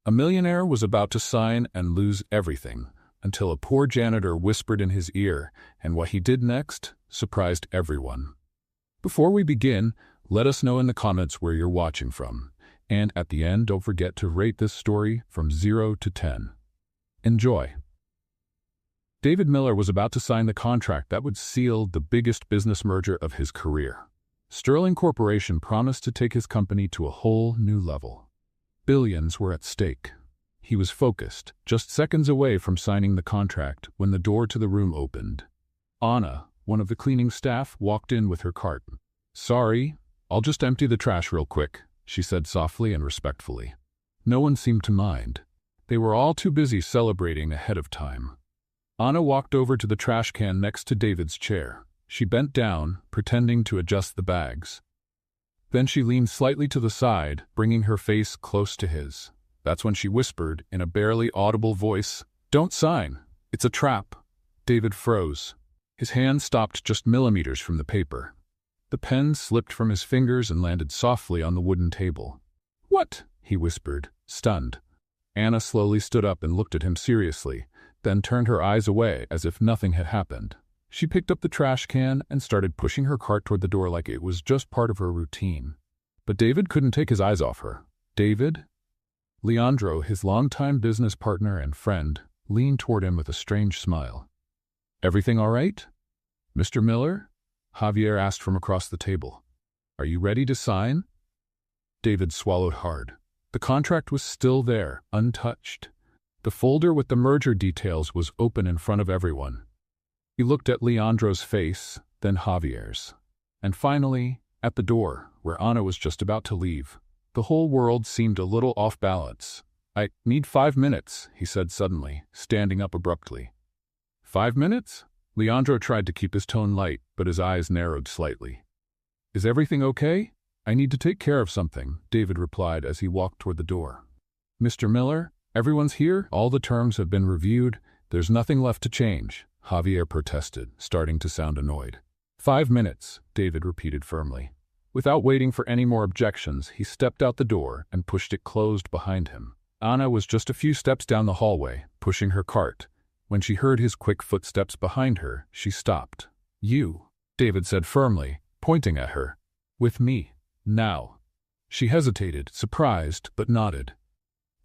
A millionaire was about to sign and lose everything, until a poor janitor whispered in his ear, and what he did next surprised everyone. Before we begin, let us know in the comments where you're watching from. And at the end, don't forget to rate this story from 0 to 10. Enjoy. David Miller was about to sign the contract that would seal the biggest business merger of his career. Sterling Corporation promised to take his company to a whole new level. Billions were at stake. He was focused, just seconds away from signing the contract when the door to the room opened. Anna, one of the cleaning staff, walked in with her cart. "Sorry, I'll just empty the trash real quick," she said softly and respectfully. No one seemed to mind. They were all too busy celebrating ahead of time. Anna walked over to the trash can next to David's chair. She bent down, pretending to adjust the bags. Then she leaned slightly to the side, bringing her face close to his. That's when she whispered, in a barely audible voice, "Don't sign. It's a trap." David froze. His hand stopped just millimeters from the paper. The pen slipped from his fingers and landed softly on the wooden table. "What?" he whispered, stunned. Anna slowly stood up and looked at him seriously, then turned her eyes away as if nothing had happened. She picked up the trash can and started pushing her cart toward the door like it was just part of her routine. But David couldn't take his eyes off her. David? Leandro, his longtime business partner and friend, leaned toward him with a strange smile. "Everything all right, Mr. Miller?" Javier asked from across the table. "Are you ready to sign?" David swallowed hard. The contract was still there, untouched. The folder with the merger details was open in front of everyone. He looked at Leandro's face, then Javier's. And finally, at the door, where Anna was just about to leave. The whole world seemed a little off balance. "I need 5 minutes," he said suddenly, standing up abruptly. 5 minutes? Leandro tried to keep his tone light, but his eyes narrowed slightly. "Is everything okay? I need to take care of something," David replied as he walked toward the door. "Mr. Miller, everyone's here, all the terms have been reviewed, there's nothing left to change," Javier protested, starting to sound annoyed. 5 minutes, David repeated firmly. Without waiting for any more objections, he stepped out the door and pushed it closed behind him. Anna was just a few steps down the hallway, pushing her cart. When she heard his quick footsteps behind her, she stopped. "You," David said firmly, pointing at her. "With me. Now." She hesitated, surprised, but nodded.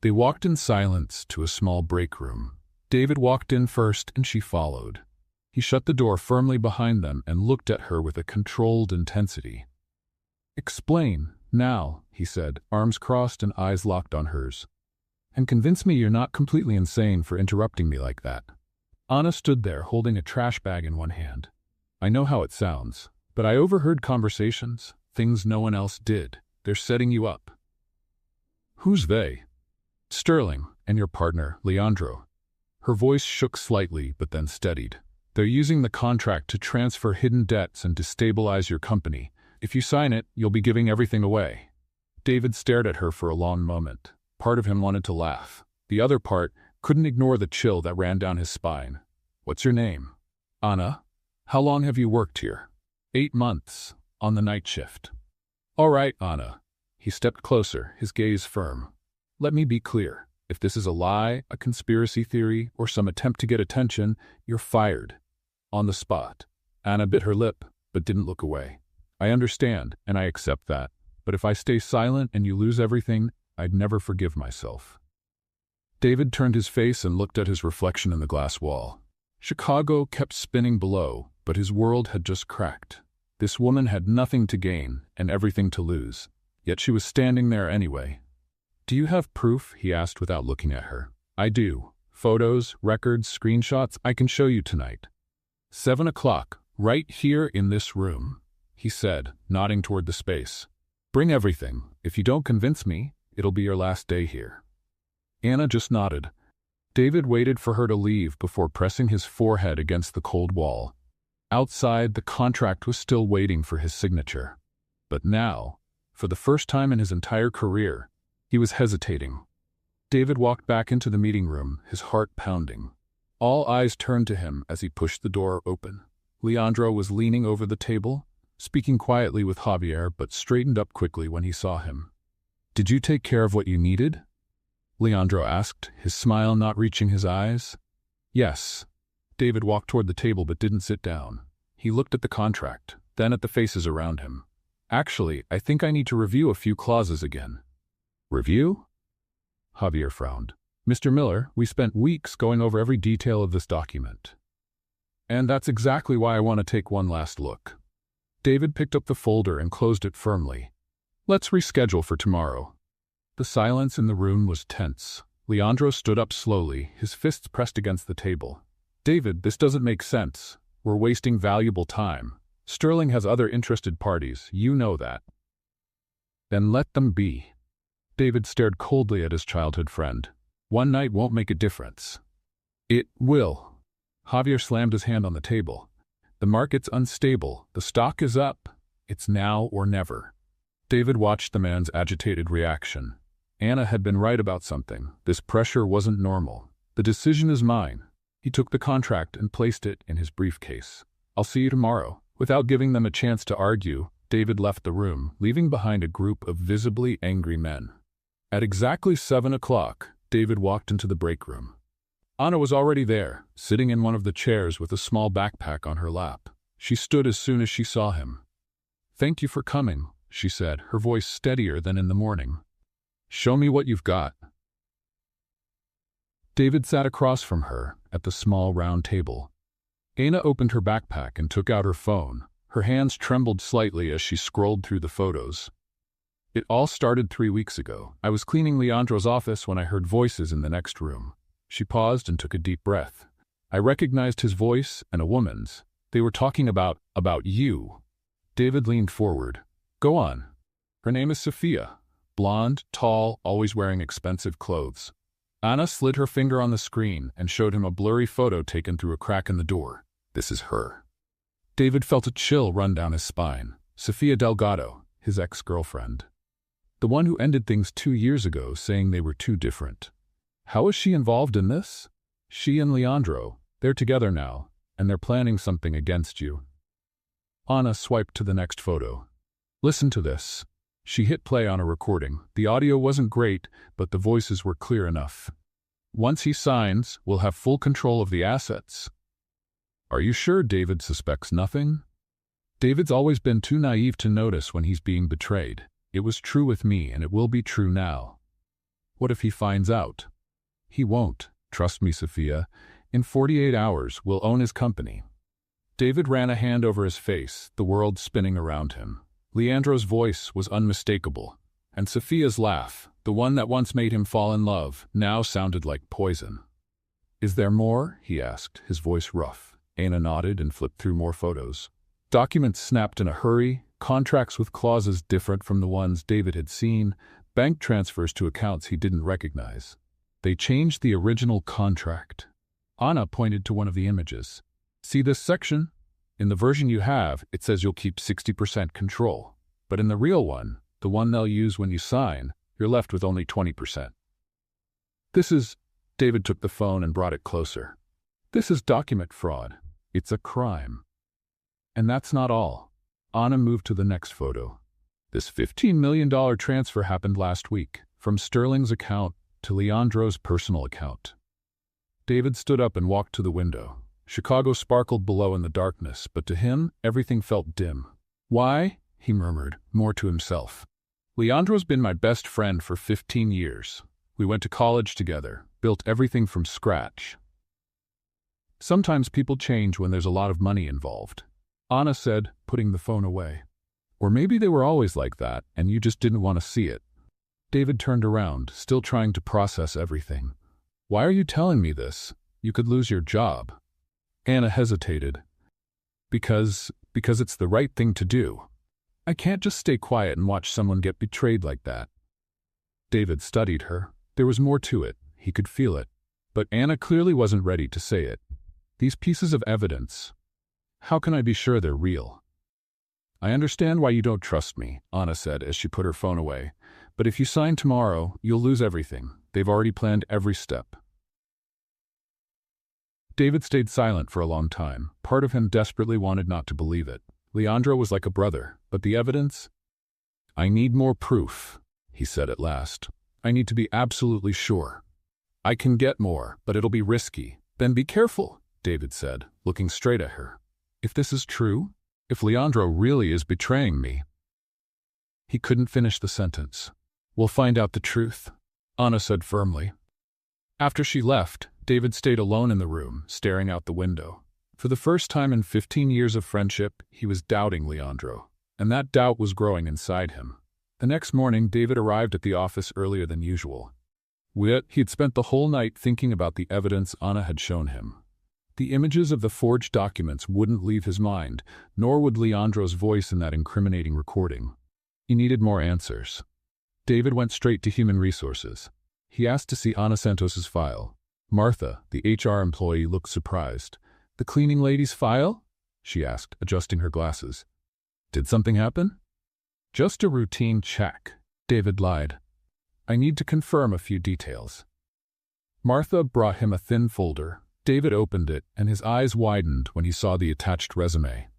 They walked in silence to a small break room. David walked in first and she followed. He shut the door firmly behind them and looked at her with a controlled intensity. "Explain, now," he said, arms crossed and eyes locked on hers. "And convince me you're not completely insane for interrupting me like that." Anna stood there holding a trash bag in one hand. "I know how it sounds, but I overheard conversations, things no one else did. They're setting you up." "Who's they?" "Sterling, and your partner, Leandro." Her voice shook slightly but then steadied. "They're using the contract to transfer hidden debts and destabilize your company. If you sign it, you'll be giving everything away." David stared at her for a long moment. Part of him wanted to laugh. The other part couldn't ignore the chill that ran down his spine. "What's your name?" "Anna." "How long have you worked here?" 8 months, on the night shift." "All right, Anna." He stepped closer, his gaze firm. "Let me be clear. If this is a lie, a conspiracy theory, or some attempt to get attention, you're fired. On the spot." Anna bit her lip, but didn't look away. "I understand, and I accept that. But if I stay silent and you lose everything, I'd never forgive myself." David turned his face and looked at his reflection in the glass wall. Chicago kept spinning below, but his world had just cracked. This woman had nothing to gain and everything to lose. Yet she was standing there anyway. "Do you have proof?" he asked without looking at her. "I do. Photos, records, screenshots, I can show you tonight." 7 o'clock, right here in this room, he said, nodding toward the space. "Bring everything. If you don't convince me, it'll be your last day here." Anna just nodded. David waited for her to leave before pressing his forehead against the cold wall. Outside, the contract was still waiting for his signature. But now, for the first time in his entire career, he was hesitating. David walked back into the meeting room, his heart pounding. All eyes turned to him as he pushed the door open. Leandro was leaning over the table, speaking quietly with Javier, but straightened up quickly when he saw him. "Did you take care of what you needed?" Leandro asked, his smile not reaching his eyes. Yes. David walked toward the table but didn't sit down. He looked at the contract, then at the faces around him. Actually, I think I need to review a few clauses again. Review? Javier frowned. Mr. Miller, we spent weeks going over every detail of this document. And that's exactly why I want to take one last look. David picked up the folder and closed it firmly. Let's reschedule for tomorrow. The silence in the room was tense. Leandro stood up slowly, his fists pressed against the table. David, this doesn't make sense. We're wasting valuable time. Sterling has other interested parties, you know that. Then let them be. David stared coldly at his childhood friend. One night won't make a difference. It will. Javier slammed his hand on the table. The market's unstable. The stock is up. It's now or never. David watched the man's agitated reaction. Anna had been right about something. This pressure wasn't normal. The decision is mine. He took the contract and placed it in his briefcase. I'll see you tomorrow. Without giving them a chance to argue, David left the room, leaving behind a group of visibly angry men. At exactly 7 o'clock, David walked into the break room. Anna was already there, sitting in one of the chairs with a small backpack on her lap. She stood as soon as she saw him. Thank you for coming, she said, her voice steadier than in the morning. Show me what you've got. David sat across from her at the small round table. Anna opened her backpack and took out her phone. Her hands trembled slightly as she scrolled through the photos. It all started 3 weeks ago. I was cleaning Leandro's office when I heard voices in the next room. She paused and took a deep breath. I recognized his voice and a woman's. They were talking about you. David leaned forward. Go on. Her name is Sophia. Blonde, tall, always wearing expensive clothes. Anna slid her finger on the screen and showed him a blurry photo taken through a crack in the door. This is her. David felt a chill run down his spine. Sofia Delgado, his ex-girlfriend. The one who ended things 2 years ago, saying they were too different. How is she involved in this? She and Leandro, they're together now, and they're planning something against you. Anna swiped to the next photo. Listen to this. She hit play on a recording. The audio wasn't great, but the voices were clear enough. Once he signs, we'll have full control of the assets. Are you sure David suspects nothing? David's always been too naive to notice when he's being betrayed. It was true with me, and it will be true now. What if he finds out? He won't. Trust me, Sophia. In 48 hours, we'll own his company. David ran a hand over his face, the world spinning around him. Leandro's voice was unmistakable, and Sophia's laugh, the one that once made him fall in love, now sounded like poison. Is there more? He asked, his voice rough. Anna nodded and flipped through more photos. Documents snapped in a hurry, contracts with clauses different from the ones David had seen, bank transfers to accounts he didn't recognize. They changed the original contract. Anna pointed to one of the images. See this section? In the version you have, it says you'll keep 60% control. But in the real one, the one they'll use when you sign, you're left with only 20%. This is... David took the phone and brought it closer. This is document fraud. It's a crime. And that's not all. Anna moved to the next photo. This $15 million transfer happened last week, from Sterling's account to Leandro's personal account. David stood up and walked to the window. Chicago sparkled below in the darkness, but to him, everything felt dim. Why? He murmured, more to himself. Leandro's been my best friend for 15 years. We went to college together, built everything from scratch. Sometimes people change when there's a lot of money involved. Anna said, putting the phone away. Or maybe they were always like that, and you just didn't want to see it. David turned around, still trying to process everything. Why are you telling me this? You could lose your job. Anna hesitated. Because it's the right thing to do. I can't just stay quiet and watch someone get betrayed like that. David studied her. There was more to it. He could feel it. But Anna clearly wasn't ready to say it. These pieces of evidence. How can I be sure they're real? I understand why you don't trust me, Anna said as she put her phone away. But if you sign tomorrow, you'll lose everything. They've already planned every step. David stayed silent for a long time. Part of him desperately wanted not to believe it. Leandro was like a brother, but the evidence? I need more proof, he said at last. I need to be absolutely sure. I can get more, but it'll be risky. Then be careful, David said, looking straight at her. If this is true, if Leandro really is betraying me. He couldn't finish the sentence. We'll find out the truth, Anna said firmly. After she left, David stayed alone in the room, staring out the window. For the first time in 15 years of friendship, he was doubting Leandro, and that doubt was growing inside him. The next morning, David arrived at the office earlier than usual. He'd spent the whole night thinking about the evidence Anna had shown him. The images of the forged documents wouldn't leave his mind, nor would Leandro's voice in that incriminating recording. He needed more answers. David went straight to Human Resources. He asked to see Ana Santos's file. Martha, the HR employee, looked surprised. "The cleaning lady's file?" she asked, adjusting her glasses. "Did something happen?" "Just a routine check," David lied. "I need to confirm a few details." Martha brought him a thin folder. David opened it, and his eyes widened when he saw the attached resume.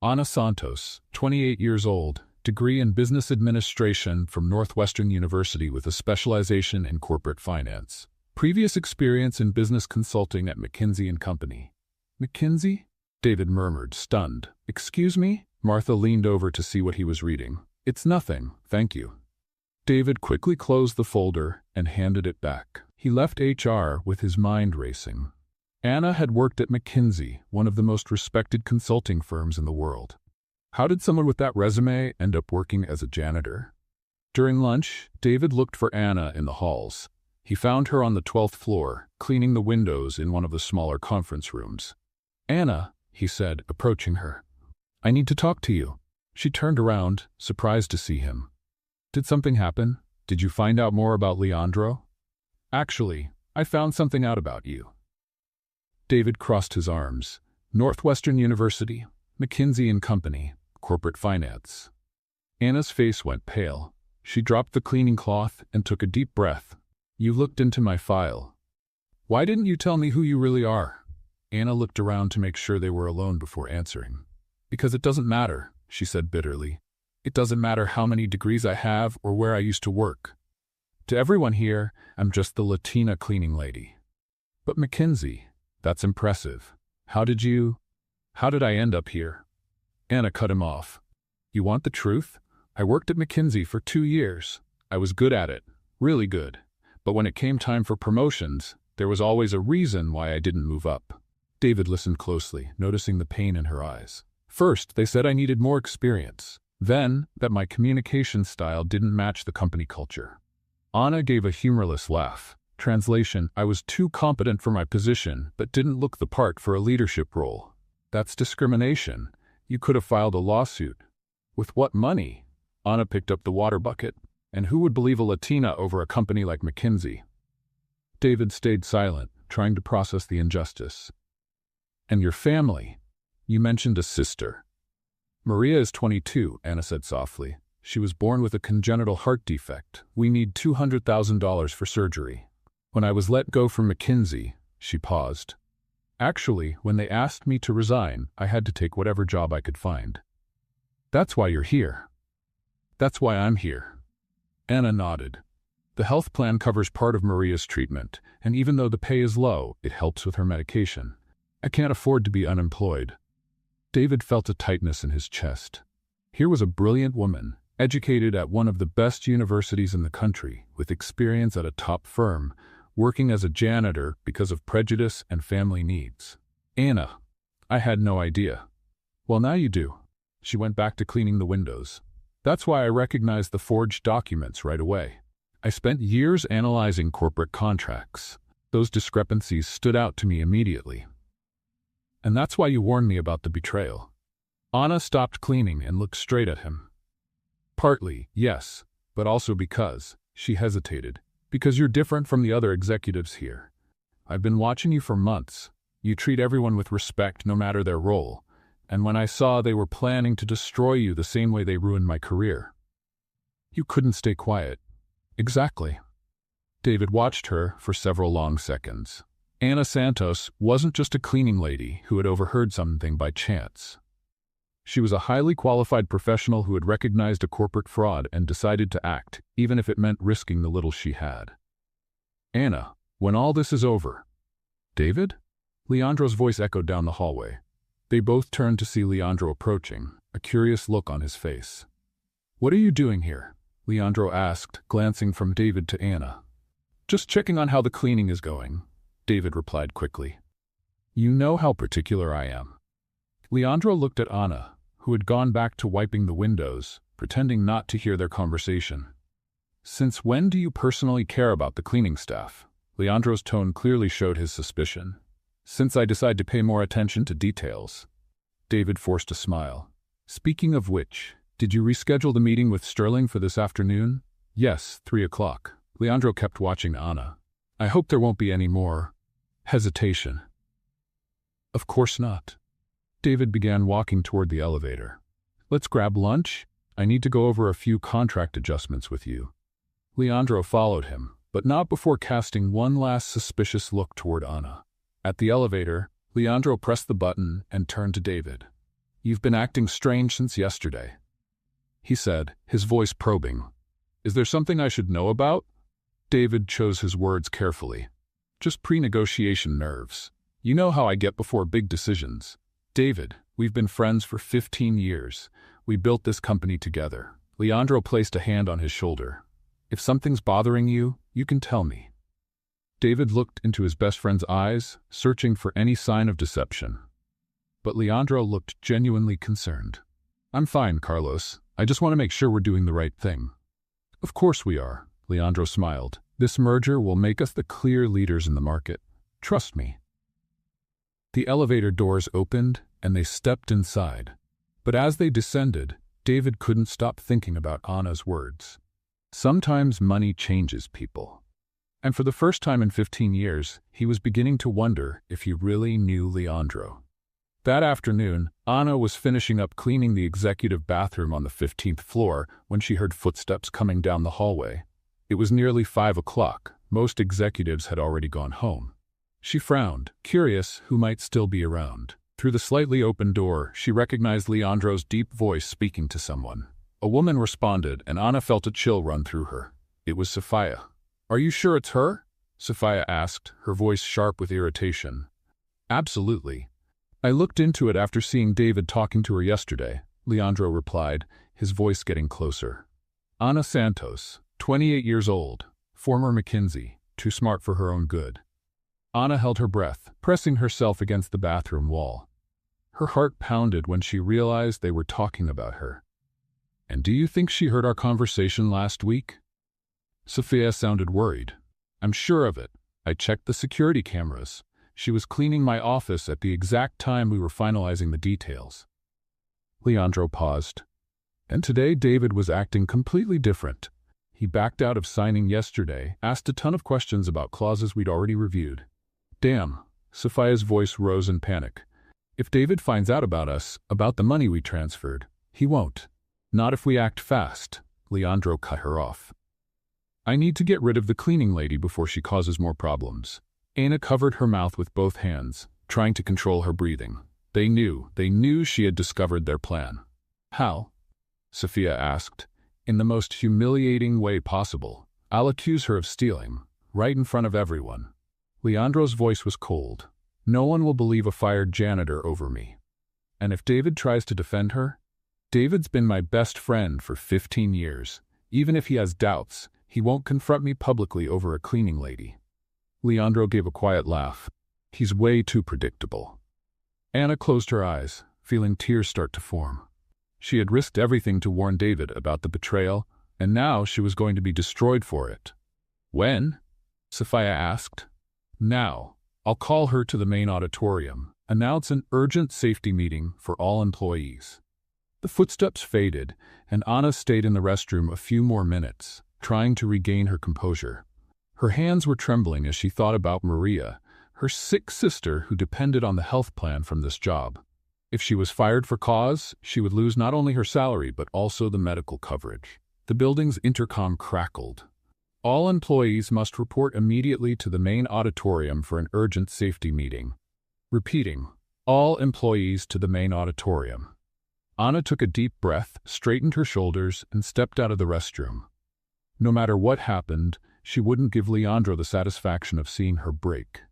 Ana Santos, 28 years old, degree in business administration from Northwestern University with a specialization in corporate finance. Previous experience in business consulting at McKinsey & Company. "McKinsey?" David murmured, stunned. "Excuse me?" Martha leaned over to see what he was reading. "It's nothing, thank you." David quickly closed the folder and handed it back. He left HR with his mind racing. Anna had worked at McKinsey, one of the most respected consulting firms in the world. How did someone with that resume end up working as a janitor? During lunch, David looked for Anna in the halls. He found her on the 12th floor, cleaning the windows in one of the smaller conference rooms. "Anna," he said, approaching her. "I need to talk to you." She turned around, surprised to see him. "Did something happen? Did you find out more about Leandro?" "Actually, I found something out about you." David crossed his arms. Northwestern University, McKinsey & Company, corporate finance. Anna's face went pale. She dropped the cleaning cloth and took a deep breath. "You looked into my file. Why didn't you tell me who you really are?" Anna looked around to make sure they were alone before answering. "Because it doesn't matter," she said bitterly. "It doesn't matter how many degrees I have or where I used to work. To everyone here, I'm just the Latina cleaning lady." "But McKinsey, that's impressive. How did I end up here?" Anna cut him off. "You want the truth? I worked at McKinsey for 2 years. I was good at it, really good. But when it came time for promotions, there was always a reason why I didn't move up." David listened closely, noticing the pain in her eyes. "First, they said I needed more experience. Then, that my communication style didn't match the company culture." Anna gave a humorless laugh. Translation: "I was too competent for my position, but didn't look the part for a leadership role." "That's discrimination. You could have filed a lawsuit." "With what money?" Anna picked up the water bucket. "And who would believe a Latina over a company like McKinsey?" David stayed silent, trying to process the injustice. "And your family? You mentioned a sister." "Maria is 22, Anna said softly. "She was born with a congenital heart defect. We need $200,000 for surgery. When I was let go from McKinsey," she paused. "Actually, when they asked me to resign, I had to take whatever job I could find." "That's why you're here." "That's why I'm here." Anna nodded. "The health plan covers part of Maria's treatment, and even though the pay is low, it helps with her medication. I can't afford to be unemployed." David felt a tightness in his chest. Here was a brilliant woman, educated at one of the best universities in the country, with experience at a top firm, working as a janitor because of prejudice and family needs. "Anna, I had no idea." "Well, now you do." She went back to cleaning the windows. "That's why I recognized the forged documents right away. I spent years analyzing corporate contracts. Those discrepancies stood out to me immediately. And that's why you warned me about the betrayal." Anna stopped cleaning and looked straight at him. "Partly, yes, but also because," she hesitated, "because you're different from the other executives here. I've been watching you for months. You treat everyone with respect no matter their role. And when I saw they were planning to destroy you the same way they ruined my career." "You couldn't stay quiet." "Exactly." David watched her for several long seconds. Ana Santos wasn't just a cleaning lady who had overheard something by chance. She was a highly qualified professional who had recognized a corporate fraud and decided to act, even if it meant risking the little she had. "Anna, when all this is over." "David?" Leandro's voice echoed down the hallway. They both turned to see Leandro approaching, a curious look on his face. "What are you doing here?" Leandro asked, glancing from David to Anna. "Just checking on how the cleaning is going," David replied quickly. "You know how particular I am." Leandro looked at Anna, who had gone back to wiping the windows, pretending not to hear their conversation. "Since when do you personally care about the cleaning staff?" Leandro's tone clearly showed his suspicion. "Since I decide to pay more attention to details." David forced a smile. "Speaking of which, did you reschedule the meeting with Sterling for this afternoon?" "Yes, 3 o'clock. Leandro kept watching Anna. "I hope there won't be any more hesitation." "Of course not." David began walking toward the elevator. "Let's grab lunch. I need to go over a few contract adjustments with you." Leandro followed him, but not before casting one last suspicious look toward Anna. At the elevator, Leandro pressed the button and turned to David. "You've been acting strange since yesterday," he said, his voice probing. "Is there something I should know about?" David chose his words carefully. "Just pre-negotiation nerves. You know how I get before big decisions. David, we've been friends for 15 years. We built this company together." Leandro placed a hand on his shoulder. "If something's bothering you, you can tell me." David looked into his best friend's eyes, searching for any sign of deception. But Leandro looked genuinely concerned. "I'm fine, Carlos. I just want to make sure we're doing the right thing." "Of course we are," Leandro smiled. "This merger will make us the clear leaders in the market. Trust me." The elevator doors opened, and they stepped inside. But as they descended, David couldn't stop thinking about Anna's words. Sometimes money changes people. And for the first time in 15 years, he was beginning to wonder if he really knew Leandro. That afternoon, Anna was finishing up cleaning the executive bathroom on the 15th floor when she heard footsteps coming down the hallway. It was nearly 5 o'clock. Most executives had already gone home. She frowned, curious who might still be around. Through the slightly open door, she recognized Leandro's deep voice speaking to someone. A woman responded, and Anna felt a chill run through her. It was Sophia. "Are you sure it's her?" Sophia asked, her voice sharp with irritation. "Absolutely. I looked into it after seeing David talking to her yesterday," Leandro replied, his voice getting closer. "Anna Santos, 28 years old, former McKinsey, too smart for her own good." Anna held her breath, pressing herself against the bathroom wall. Her heart pounded when she realized they were talking about her. "And do you think she heard our conversation last week?" Sophia sounded worried. "I'm sure of it. I checked the security cameras. She was cleaning my office at the exact time we were finalizing the details." Leandro paused. And today David was acting completely different. He backed out of signing yesterday, asked a ton of questions about clauses we'd already reviewed. "Damn," Sophia's voice rose in panic. "If David finds out about us, about the money we transferred, he won't. Not if we act fast." Leandro cut her off. "I need to get rid of the cleaning lady before she causes more problems." Anna covered her mouth with both hands, trying to control her breathing. They knew she had discovered their plan. "How?" Sophia asked. "In the most humiliating way possible. I'll accuse her of stealing, right in front of everyone." Leandro's voice was cold. "No one will believe a fired janitor over me. And if David tries to defend her? David's been my best friend for 15 years. Even if he has doubts, he won't confront me publicly over a cleaning lady." Leandro gave a quiet laugh. "He's way too predictable." Anna closed her eyes, feeling tears start to form. She had risked everything to warn David about the betrayal, and now she was going to be destroyed for it. "When?" Sophia asked. "Now. I'll call her to the main auditorium, announce an urgent safety meeting for all employees." The footsteps faded, and Anna stayed in the restroom a few more minutes, trying to regain her composure. Her hands were trembling as she thought about Maria, her sick sister who depended on the health plan from this job. If she was fired for cause, she would lose not only her salary but also the medical coverage. The building's intercom crackled. "All employees must report immediately to the main auditorium for an urgent safety meeting." Repeating, "All employees to the main auditorium." Anna took a deep breath, straightened her shoulders, and stepped out of the restroom. No matter what happened, she wouldn't give Leandro the satisfaction of seeing her break.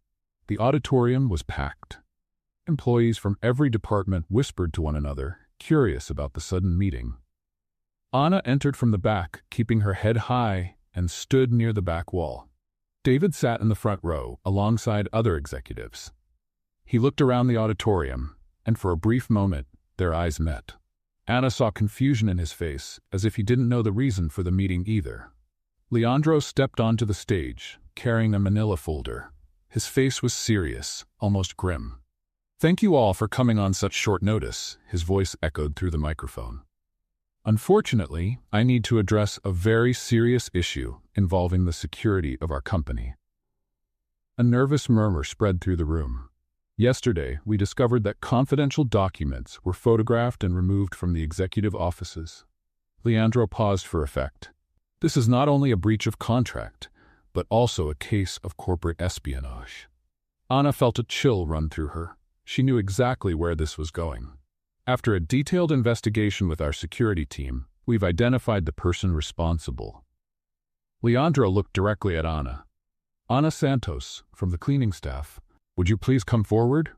The auditorium was packed. Employees from every department whispered to one another, curious about the sudden meeting. Anna entered from the back, keeping her head high, and stood near the back wall. David sat in the front row, alongside other executives. He looked around the auditorium, and for a brief moment, their eyes met. Anna saw confusion in his face, as if he didn't know the reason for the meeting either. Leandro stepped onto the stage, carrying a manila folder. His face was serious, almost grim. "Thank you all for coming on such short notice," his voice echoed through the microphone. "Unfortunately, I need to address a very serious issue involving the security of our company." A nervous murmur spread through the room. Yesterday, we discovered that confidential documents were photographed and removed from the executive offices. Leandro paused for effect. "This is not only a breach of contract, but also a case of corporate espionage." Anna felt a chill run through her. She knew exactly where this was going. "After a detailed investigation with our security team, we've identified the person responsible." Leandro looked directly at Anna. "Ana Santos, from the cleaning staff. Would you please come forward?"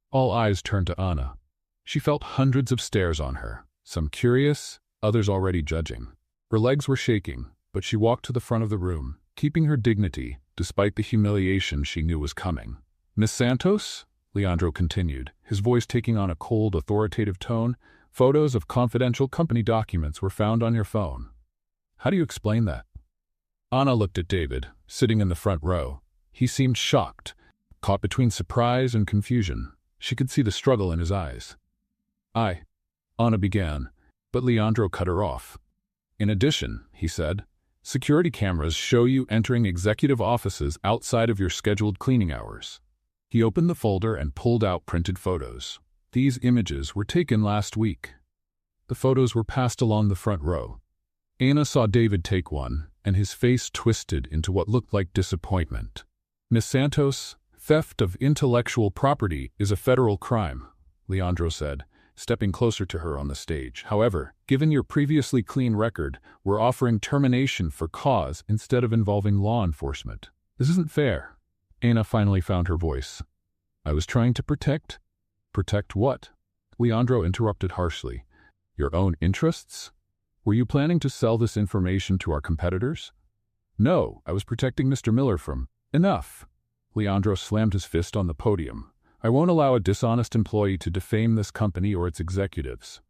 All eyes turned to Anna. She felt hundreds of stares on her, some curious, others already judging. Her legs were shaking, but she walked to the front of the room, keeping her dignity despite the humiliation she knew was coming. "Miss Santos?" Leandro continued, his voice taking on a cold, authoritative tone. "Photos of confidential company documents were found on your phone. How do you explain that?" Anna looked at David, sitting in the front row. He seemed shocked, caught between surprise and confusion. She could see the struggle in his eyes. Anna began, but Leandro cut her off. "In addition," he said, "security cameras show you entering executive offices outside of your scheduled cleaning hours." He opened the folder and pulled out printed photos. These images were taken last week. The photos were passed along the front row. Anna saw David take one, and his face twisted into what looked like disappointment. "Miss Santos, theft of intellectual property is a federal crime," Leandro said, stepping closer to her on the stage. "However, given your previously clean record, we're offering termination for cause instead of involving law enforcement. This isn't fair." Anna finally found her voice. "I was trying to protect..." "Protect what?" Leandro interrupted harshly. "Your own interests? Were you planning to sell this information to our competitors?" "No, I was protecting Mr. Miller from..." "Enough!" Leandro slammed his fist on the podium. "I won't allow a dishonest employee to defame this company or its executives."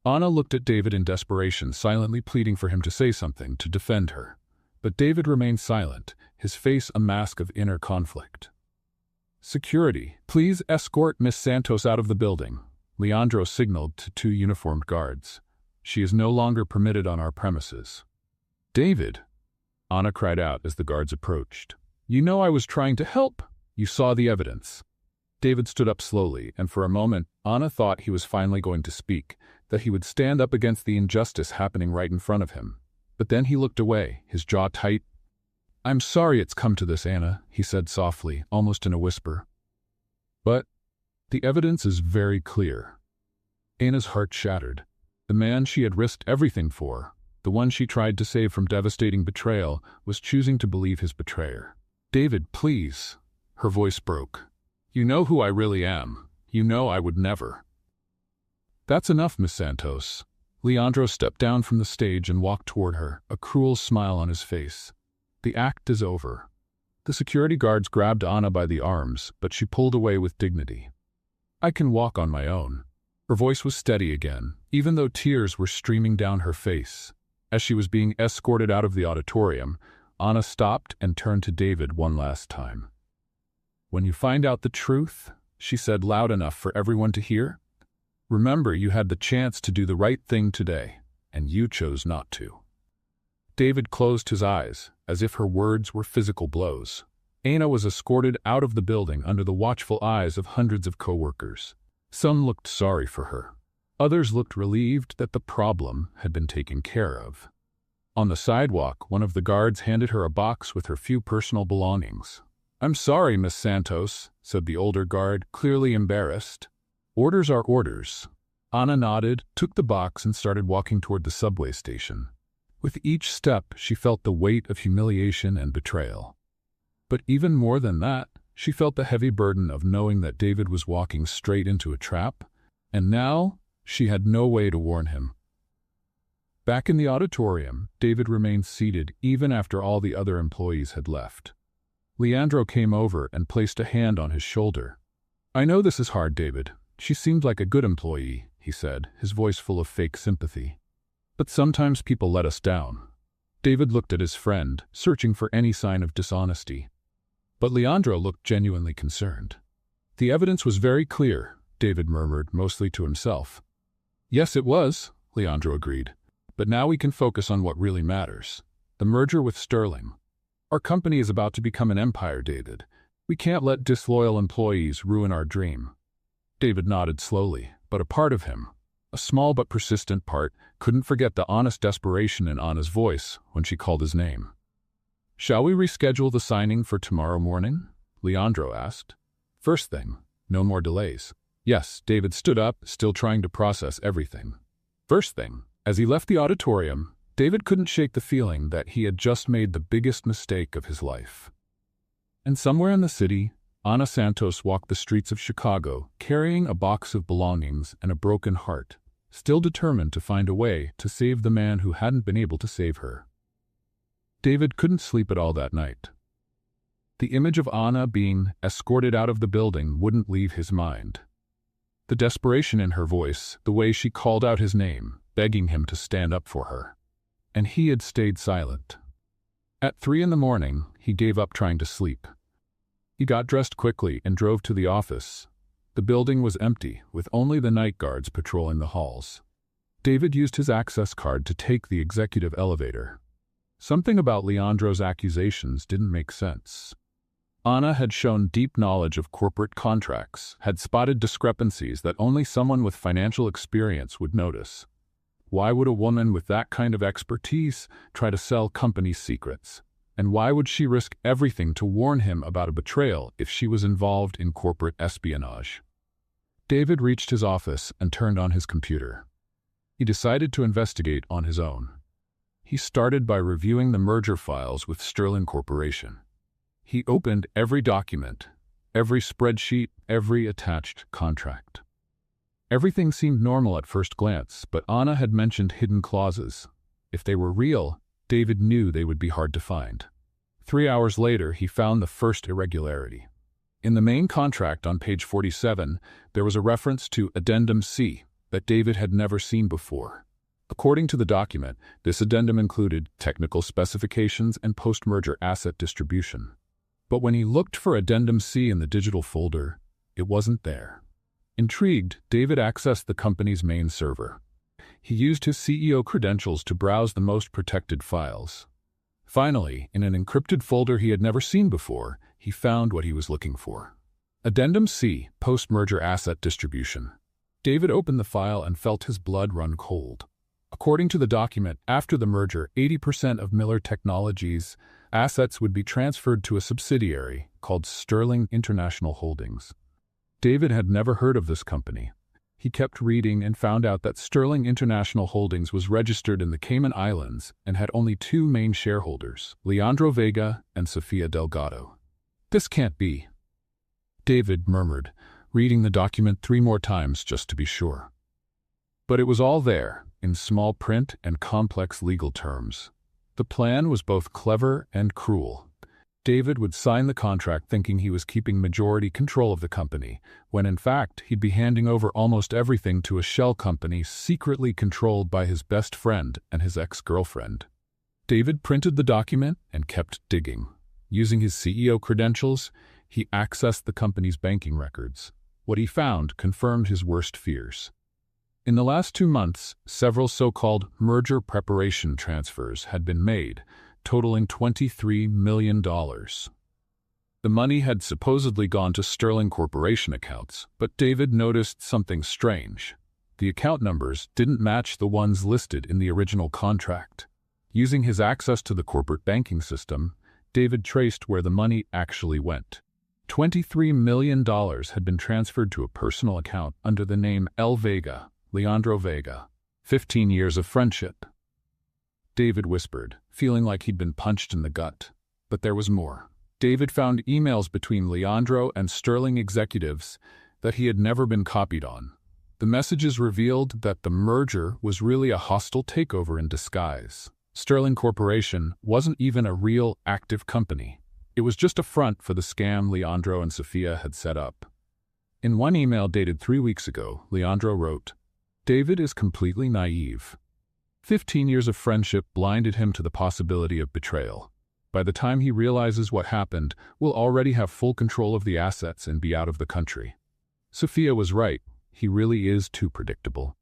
Anna looked at David in desperation, silently pleading for him to say something, to defend her. But David remained silent, his face a mask of inner conflict. "Security, please escort Miss Santos out of the building," Leandro signaled to two uniformed guards. "She is no longer permitted on our premises." "David!" Anna cried out as the guards approached. "You know I was trying to help. You saw the evidence." David stood up slowly, and for a moment, Anna thought he was finally going to speak, that he would stand up against the injustice happening right in front of him. But then he looked away, his jaw tight. "I'm sorry it's come to this, Anna," he said softly, almost in a whisper. "But the evidence is very clear." Anna's heart shattered. The man she had risked everything for, the one she tried to save from devastating betrayal, was choosing to believe his betrayer. "David, please." Her voice broke. "You know who I really am. You know I would never." "That's enough, Miss Santos." Leandro stepped down from the stage and walked toward her, a cruel smile on his face. "The act is over." The security guards grabbed Anna by the arms, but she pulled away with dignity. "I can walk on my own." Her voice was steady again, even though tears were streaming down her face. As she was being escorted out of the auditorium, Anna stopped and turned to David one last time. "When you find out the truth," she said loud enough for everyone to hear, "remember you had the chance to do the right thing today, and you chose not to." David closed his eyes, as if her words were physical blows. Anna was escorted out of the building under the watchful eyes of hundreds of co-workers. Some looked sorry for her. Others looked relieved that the problem had been taken care of. On the sidewalk, one of the guards handed her a box with her few personal belongings. "I'm sorry, Miss Santos," said the older guard, clearly embarrassed. "Orders are orders." Anna nodded, took the box, and started walking toward the subway station. With each step, she felt the weight of humiliation and betrayal. But even more than that, she felt the heavy burden of knowing that David was walking straight into a trap, and now she had no way to warn him. Back in the auditorium, David remained seated even after all the other employees had left. Leandro came over and placed a hand on his shoulder. "I know this is hard, David. She seemed like a good employee," he said, his voice full of fake sympathy. "But sometimes people let us down." David looked at his friend, searching for any sign of dishonesty. But Leandro looked genuinely concerned. "The evidence was very clear," David murmured, mostly to himself. "Yes, it was," Leandro agreed. "But now we can focus on what really matters. The merger with Sterling. Our company is about to become an empire, David. We can't let disloyal employees ruin our dream." David nodded slowly, but a part of him, a small but persistent part, couldn't forget the honest desperation in Anna's voice when she called his name. "Shall we reschedule the signing for tomorrow morning?" Leandro asked. "First thing, no more delays." "Yes," David stood up, still trying to process everything. First thing. As he left the auditorium, David couldn't shake the feeling that he had just made the biggest mistake of his life. And somewhere in the city, Ana Santos walked the streets of Chicago, carrying a box of belongings and a broken heart, still determined to find a way to save the man who hadn't been able to save her. David couldn't sleep at all that night. The image of Ana being escorted out of the building wouldn't leave his mind. The desperation in her voice, the way she called out his name, begging him to stand up for her. And he had stayed silent. At 3 a.m, he gave up trying to sleep. He got dressed quickly and drove to the office. The building was empty, with only the night guards patrolling the halls. David used his access card to take the executive elevator. Something about Leandro's accusations didn't make sense. Ana had shown deep knowledge of corporate contracts, had spotted discrepancies that only someone with financial experience would notice. Why would a woman with that kind of expertise try to sell company secrets? And why would she risk everything to warn him about a betrayal if she was involved in corporate espionage? David reached his office and turned on his computer. He decided to investigate on his own. He started by reviewing the merger files with Sterling Corporation. He opened every document, every spreadsheet, every attached contract. Everything seemed normal at first glance, but Ana had mentioned hidden clauses. If they were real, David knew they would be hard to find. 3 hours later, he found the first irregularity. In the main contract on page 47, there was a reference to Addendum C that David had never seen before. According to the document, this addendum included technical specifications and post-merger asset distribution. But when he looked for Addendum C in the digital folder, it wasn't there. Intrigued, David accessed the company's main server. He used his CEO credentials to browse the most protected files. Finally, in an encrypted folder he had never seen before, he found what he was looking for. Addendum C, Post-Merger Asset Distribution. David opened the file and felt his blood run cold. According to the document, after the merger, 80% of Miller Technologies' assets would be transferred to a subsidiary called Sterling International Holdings. David had never heard of this company. He kept reading and found out that Sterling International Holdings was registered in the Cayman Islands and had only 2 main shareholders, Leandro Vega and Sofia Delgado. "This can't be," David murmured, reading the document 3 more times just to be sure. But it was all there, in small print and complex legal terms. The plan was both clever and cruel. David would sign the contract thinking he was keeping majority control of the company, when in fact he'd be handing over almost everything to a shell company secretly controlled by his best friend and his ex-girlfriend. David printed the document and kept digging. Using his CEO credentials, he accessed the company's banking records. What he found confirmed his worst fears. In the last 2 months, several so-called merger preparation transfers had been made, totaling $23 million. The money had supposedly gone to Sterling Corporation accounts, but David noticed something strange. The account numbers didn't match the ones listed in the original contract. Using his access to the corporate banking system, David traced where the money actually went. $23 million had been transferred to a personal account under the name L. Vega, Leandro Vega. 15 years of friendship. David whispered, feeling like he'd been punched in the gut. But there was more. David found emails between Leandro and Sterling executives that he had never been copied on. The messages revealed that the merger was really a hostile takeover in disguise. Sterling Corporation wasn't even a real, active company. It was just a front for the scam Leandro and Sophia had set up. In one email dated 3 weeks ago, Leandro wrote, "David is completely naive. 15 years of friendship blinded him to the possibility of betrayal. By the time he realizes what happened, we'll already have full control of the assets and be out of the country." Sophia was right. He really is too predictable.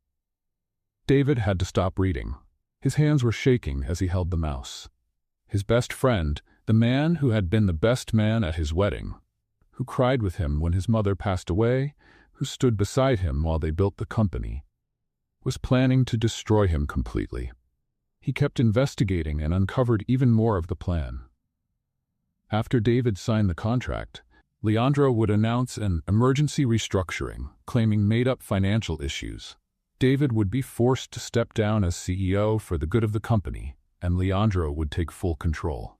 David had to stop reading. His hands were shaking as he held the mouse. His best friend, the man who had been the best man at his wedding, who cried with him when his mother passed away, who stood beside him while they built the company, was planning to destroy him completely. He kept investigating and uncovered even more of the plan. After David signed the contract, Leandro would announce an emergency restructuring, claiming made-up financial issues. David would be forced to step down as CEO for the good of the company, and Leandro would take full control.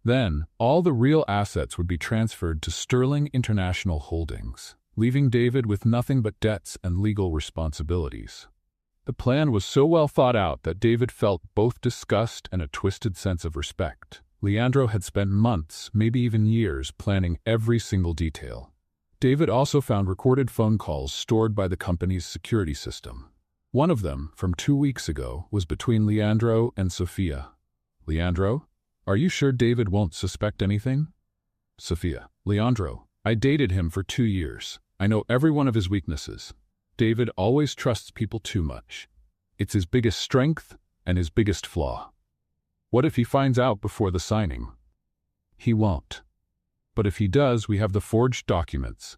Then, all the real assets would be transferred to Sterling International Holdings, leaving David with nothing but debts and legal responsibilities. The plan was so well thought out that David felt both disgust and a twisted sense of respect. Leandro had spent months, maybe even years, planning every single detail. David also found recorded phone calls stored by the company's security system. One of them, from 2 weeks ago, was between Leandro and Sophia. "Leandro, are you sure David won't suspect anything?" Sophia: "Leandro, I dated him for 2 years. I know every one of his weaknesses. David always trusts people too much. It's his biggest strength and his biggest flaw. What if he finds out before the signing?" "He won't. But if he does, we have the forged documents.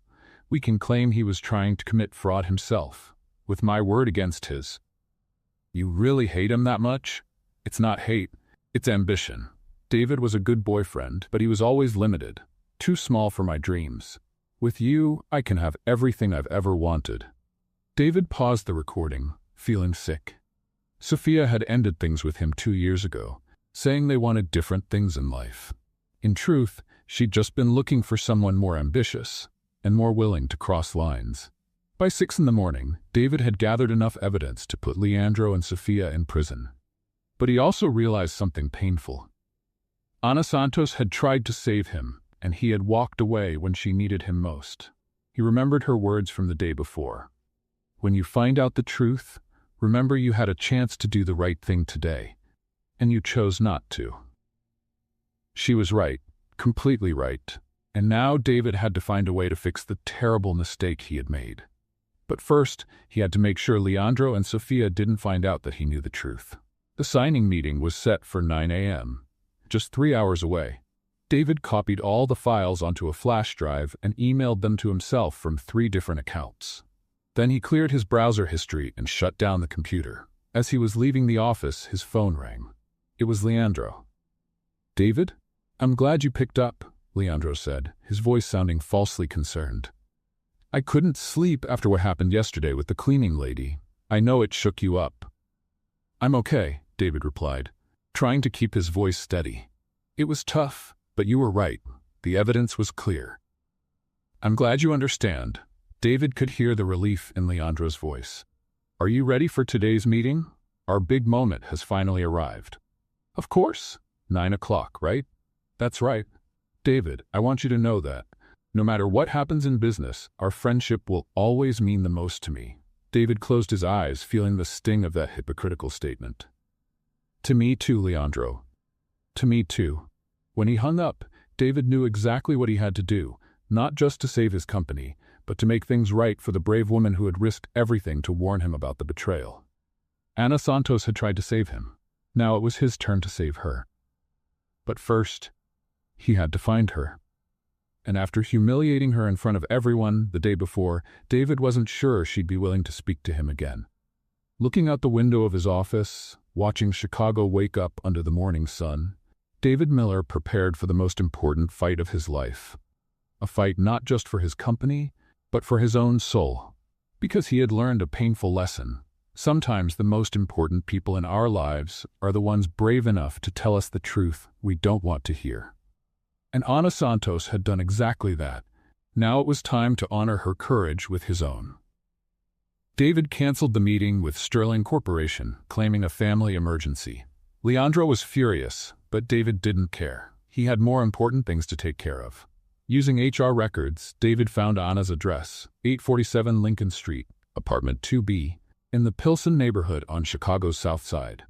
We can claim he was trying to commit fraud himself, with my word against his." "You really hate him that much?" "It's not hate, it's ambition. David was a good boyfriend, but he was always limited, too small for my dreams. With you, I can have everything I've ever wanted." David paused the recording, feeling sick. Sophia had ended things with him 2 years ago, saying they wanted different things in life. In truth, she'd just been looking for someone more ambitious and more willing to cross lines. By 6 in the morning, David had gathered enough evidence to put Leandro and Sophia in prison. But he also realized something painful. Ana Santos had tried to save him, and he had walked away when she needed him most. He remembered her words from the day before. "When you find out the truth, remember you had a chance to do the right thing today, and you chose not to." She was right, completely right, and now David had to find a way to fix the terrible mistake he had made. But first, he had to make sure Leandro and Sophia didn't find out that he knew the truth. The signing meeting was set for 9 a.m., just 3 hours away. David copied all the files onto a flash drive and emailed them to himself from 3 different accounts. Then he cleared his browser history and shut down the computer. As he was leaving the office, his phone rang. It was Leandro. "David? I'm glad you picked up," Leandro said, his voice sounding falsely concerned. "I couldn't sleep after what happened yesterday with the cleaning lady. I know it shook you up." "I'm okay," David replied, trying to keep his voice steady. "It was tough, but you were right. The evidence was clear." "I'm glad you understand." David could hear the relief in Leandro's voice. "Are you ready for today's meeting? Our big moment has finally arrived." "Of course. 9 o'clock, right?" "That's right. David, I want you to know that, no matter what happens in business, our friendship will always mean the most to me." David closed his eyes, feeling the sting of that hypocritical statement. "To me too, Leandro. To me too." When he hung up, David knew exactly what he had to do, not just to save his company, but to make things right for the brave woman who had risked everything to warn him about the betrayal. Ana Santos had tried to save him. Now it was his turn to save her. But first, he had to find her. And after humiliating her in front of everyone the day before, David wasn't sure she'd be willing to speak to him again. Looking out the window of his office, watching Chicago wake up under the morning sun, David Miller prepared for the most important fight of his life. A fight not just for his company, but for his own soul. Because he had learned a painful lesson. Sometimes the most important people in our lives are the ones brave enough to tell us the truth we don't want to hear. And Ana Santos had done exactly that. Now it was time to honor her courage with his own. David canceled the meeting with Sterling Corporation, claiming a family emergency. Leandro was furious, but David didn't care. He had more important things to take care of. Using HR records, David found Ana's address, 847 Lincoln Street, apartment 2B, in the Pilsen neighborhood on Chicago's South Side.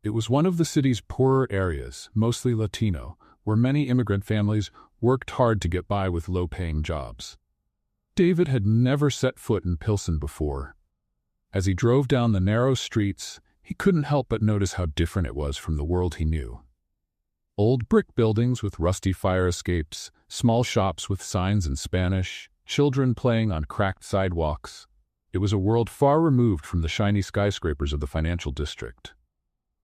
It was one of the city's poorer areas, mostly Latino, where many immigrant families worked hard to get by with low-paying jobs. David had never set foot in Pilsen before. As he drove down the narrow streets, he couldn't help but notice how different it was from the world he knew. Old brick buildings with rusty fire escapes, small shops with signs in Spanish, children playing on cracked sidewalks. It was a world far removed from the shiny skyscrapers of the financial district.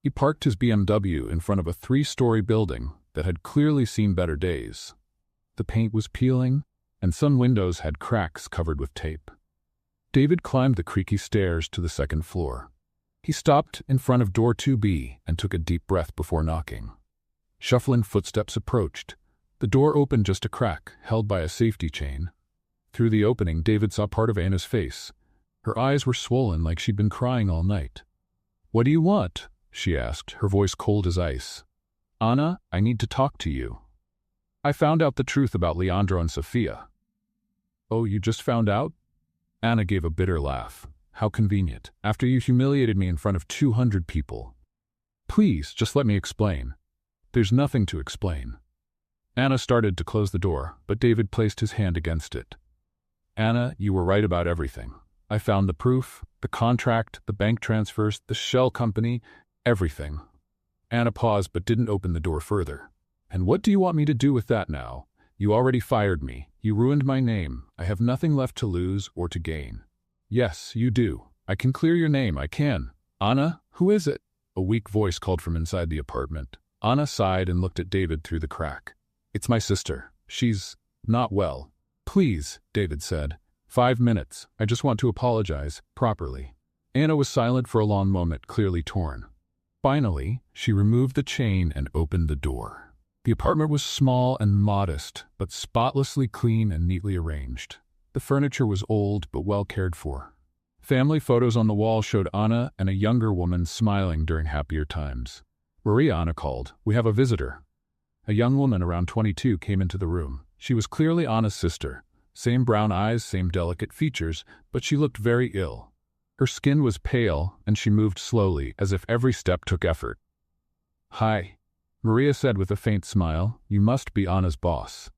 He parked his BMW in front of a 3-story building that had clearly seen better days. The paint was peeling, and some windows had cracks covered with tape. David climbed the creaky stairs to the second floor. He stopped in front of door 2B and took a deep breath before knocking. Shuffling footsteps approached. The door opened just a crack, held by a safety chain. Through the opening, David saw part of Anna's face. Her eyes were swollen like she'd been crying all night. "What do you want?" she asked, her voice cold as ice. "Ana, I need to talk to you. I found out the truth about Leandro and Sofia." "Oh, you just found out?" Ana gave a bitter laugh. "How convenient, after you humiliated me in front of 200 people. Please, just let me explain." "There's nothing to explain." Ana started to close the door, but David placed his hand against it. "Ana, you were right about everything. I found the proof, the contract, the bank transfers, the shell company, everything." Ana paused but didn't open the door further. "And what do you want me to do with that now? You already fired me. You ruined my name. I have nothing left to lose or to gain." "Yes, you do. I can clear your name, I can." "Ana, who is it?" A weak voice called from inside the apartment. Ana sighed and looked at David through the crack. "It's my sister. She's not well." "Please," David said. 5 minutes. I just want to apologize, properly." Ana was silent for a long moment, clearly torn. Finally, she removed the chain and opened the door. The apartment was small and modest, but spotlessly clean and neatly arranged. The furniture was old but well cared for. Family photos on the wall showed Ana and a younger woman smiling during happier times. "Maria," Ana called. "We have a visitor." A young woman around 22 came into the room. She was clearly Ana's sister. Same brown eyes, same delicate features, but she looked very ill. Her skin was pale, and she moved slowly, as if every step took effort. "Hi," Maria said with a faint smile. "You must be Ana's boss."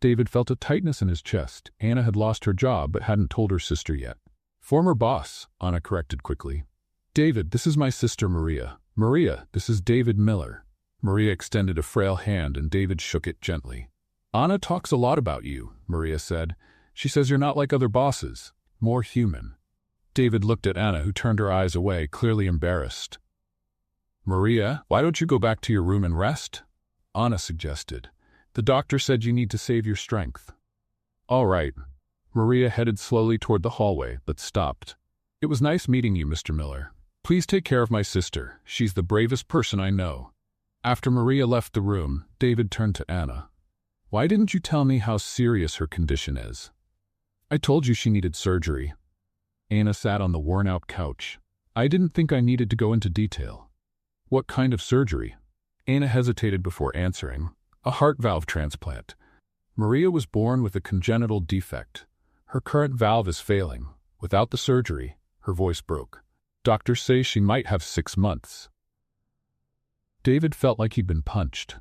David felt a tightness in his chest. Ana had lost her job but hadn't told her sister yet. "Former boss," Ana corrected quickly. "David, this is my sister Maria. Maria, this is David Miller." Maria extended a frail hand and David shook it gently. "Ana talks a lot about you," Maria said. "She says you're not like other bosses, more human." David looked at Ana, who turned her eyes away, clearly embarrassed. "Maria, why don't you go back to your room and rest?" Ana suggested. "The doctor said you need to save your strength." "All right." Maria headed slowly toward the hallway, but stopped. "It was nice meeting you, Mr. Miller. Please take care of my sister. She's the bravest person I know." After Maria left the room, David turned to Ana. "Why didn't you tell me how serious her condition is?" "I told you she needed surgery." Ana sat on the worn-out couch. "I didn't think I needed to go into detail." "What kind of surgery?" Ana hesitated before answering. "A heart valve transplant. Maria was born with a congenital defect. Her current valve is failing. Without the surgery," her voice broke, "doctors say she might have 6 months." David felt like he'd been punched.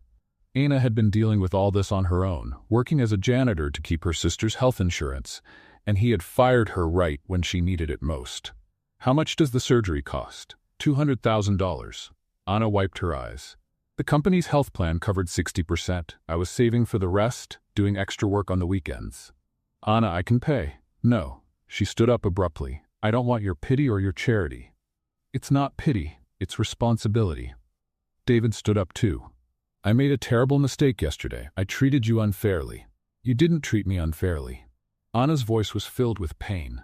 Ana had been dealing with all this on her own, working as a janitor to keep her sister's health insurance, and he had fired her right when she needed it most. "How much does the surgery cost?" $200,000. Ana wiped her eyes. "The company's health plan covered 60%. I was saving for the rest, doing extra work on the weekends." "Ana, I can pay." "No." She stood up abruptly. "I don't want your pity or your charity." "It's not pity, it's responsibility." David stood up too. "I made a terrible mistake yesterday. I treated you unfairly." "You didn't treat me unfairly." Ana's voice was filled with pain.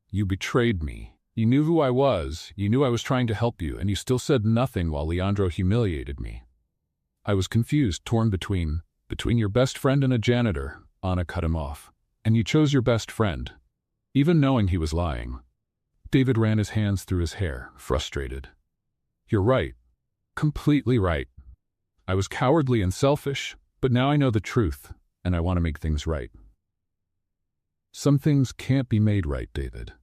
"You betrayed me. You knew who I was, you knew I was trying to help you, and you still said nothing while Leandro humiliated me. I was confused, torn between your best friend and a janitor. Anna cut him off. And you chose your best friend, even knowing he was lying. David ran his hands through his hair, frustrated. You're right. Completely right. I was cowardly and selfish, but now I know the truth, and I want to make things right. Some things can't be made right, David.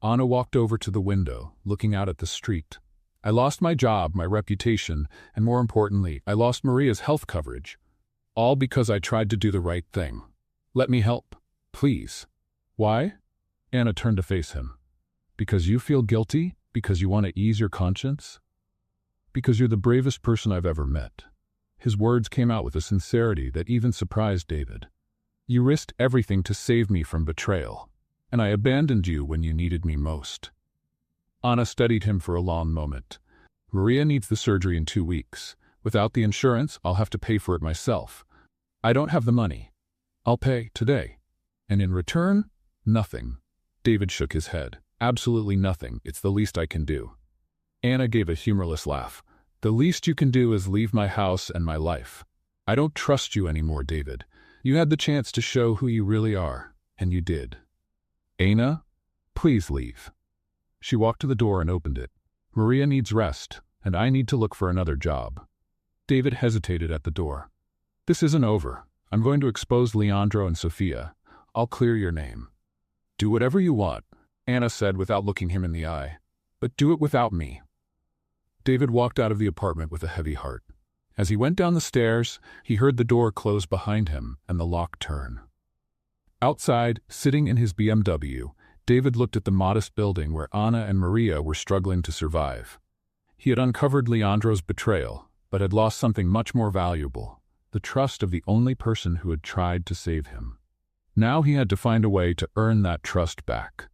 Anna walked over to the window, looking out at the street. I lost my job, my reputation, and more importantly, I lost Maria's health coverage. All because I tried to do the right thing. Let me help, please. Why? Anna turned to face him. Because you feel guilty? Because you want to ease your conscience? Because you're the bravest person I've ever met. His words came out with a sincerity that even surprised David. You risked everything to save me from betrayal, and I abandoned you when you needed me most. Anna studied him for a long moment. Maria needs the surgery in 2 weeks. Without the insurance, I'll have to pay for it myself. I don't have the money. I'll pay today. And in return, nothing. David shook his head. Absolutely nothing. It's the least I can do. Anna gave a humorless laugh. The least you can do is leave my house and my life. I don't trust you anymore, David. You had the chance to show who you really are, and you did. Anna, please leave. She walked to the door and opened it. Maria needs rest, and I need to look for another job. David hesitated at the door. This isn't over. I'm going to expose Leandro and Sofia. I'll clear your name. Do whatever you want, Anna said without looking him in the eye. But do it without me. David walked out of the apartment with a heavy heart. As he went down the stairs, he heard the door close behind him and the lock turn. Outside, sitting in his BMW, David looked at the modest building where Anna and Maria were struggling to survive. He had uncovered Leandro's betrayal, but had lost something much more valuable, the trust of the only person who had tried to save him. Now he had to find a way to earn that trust back.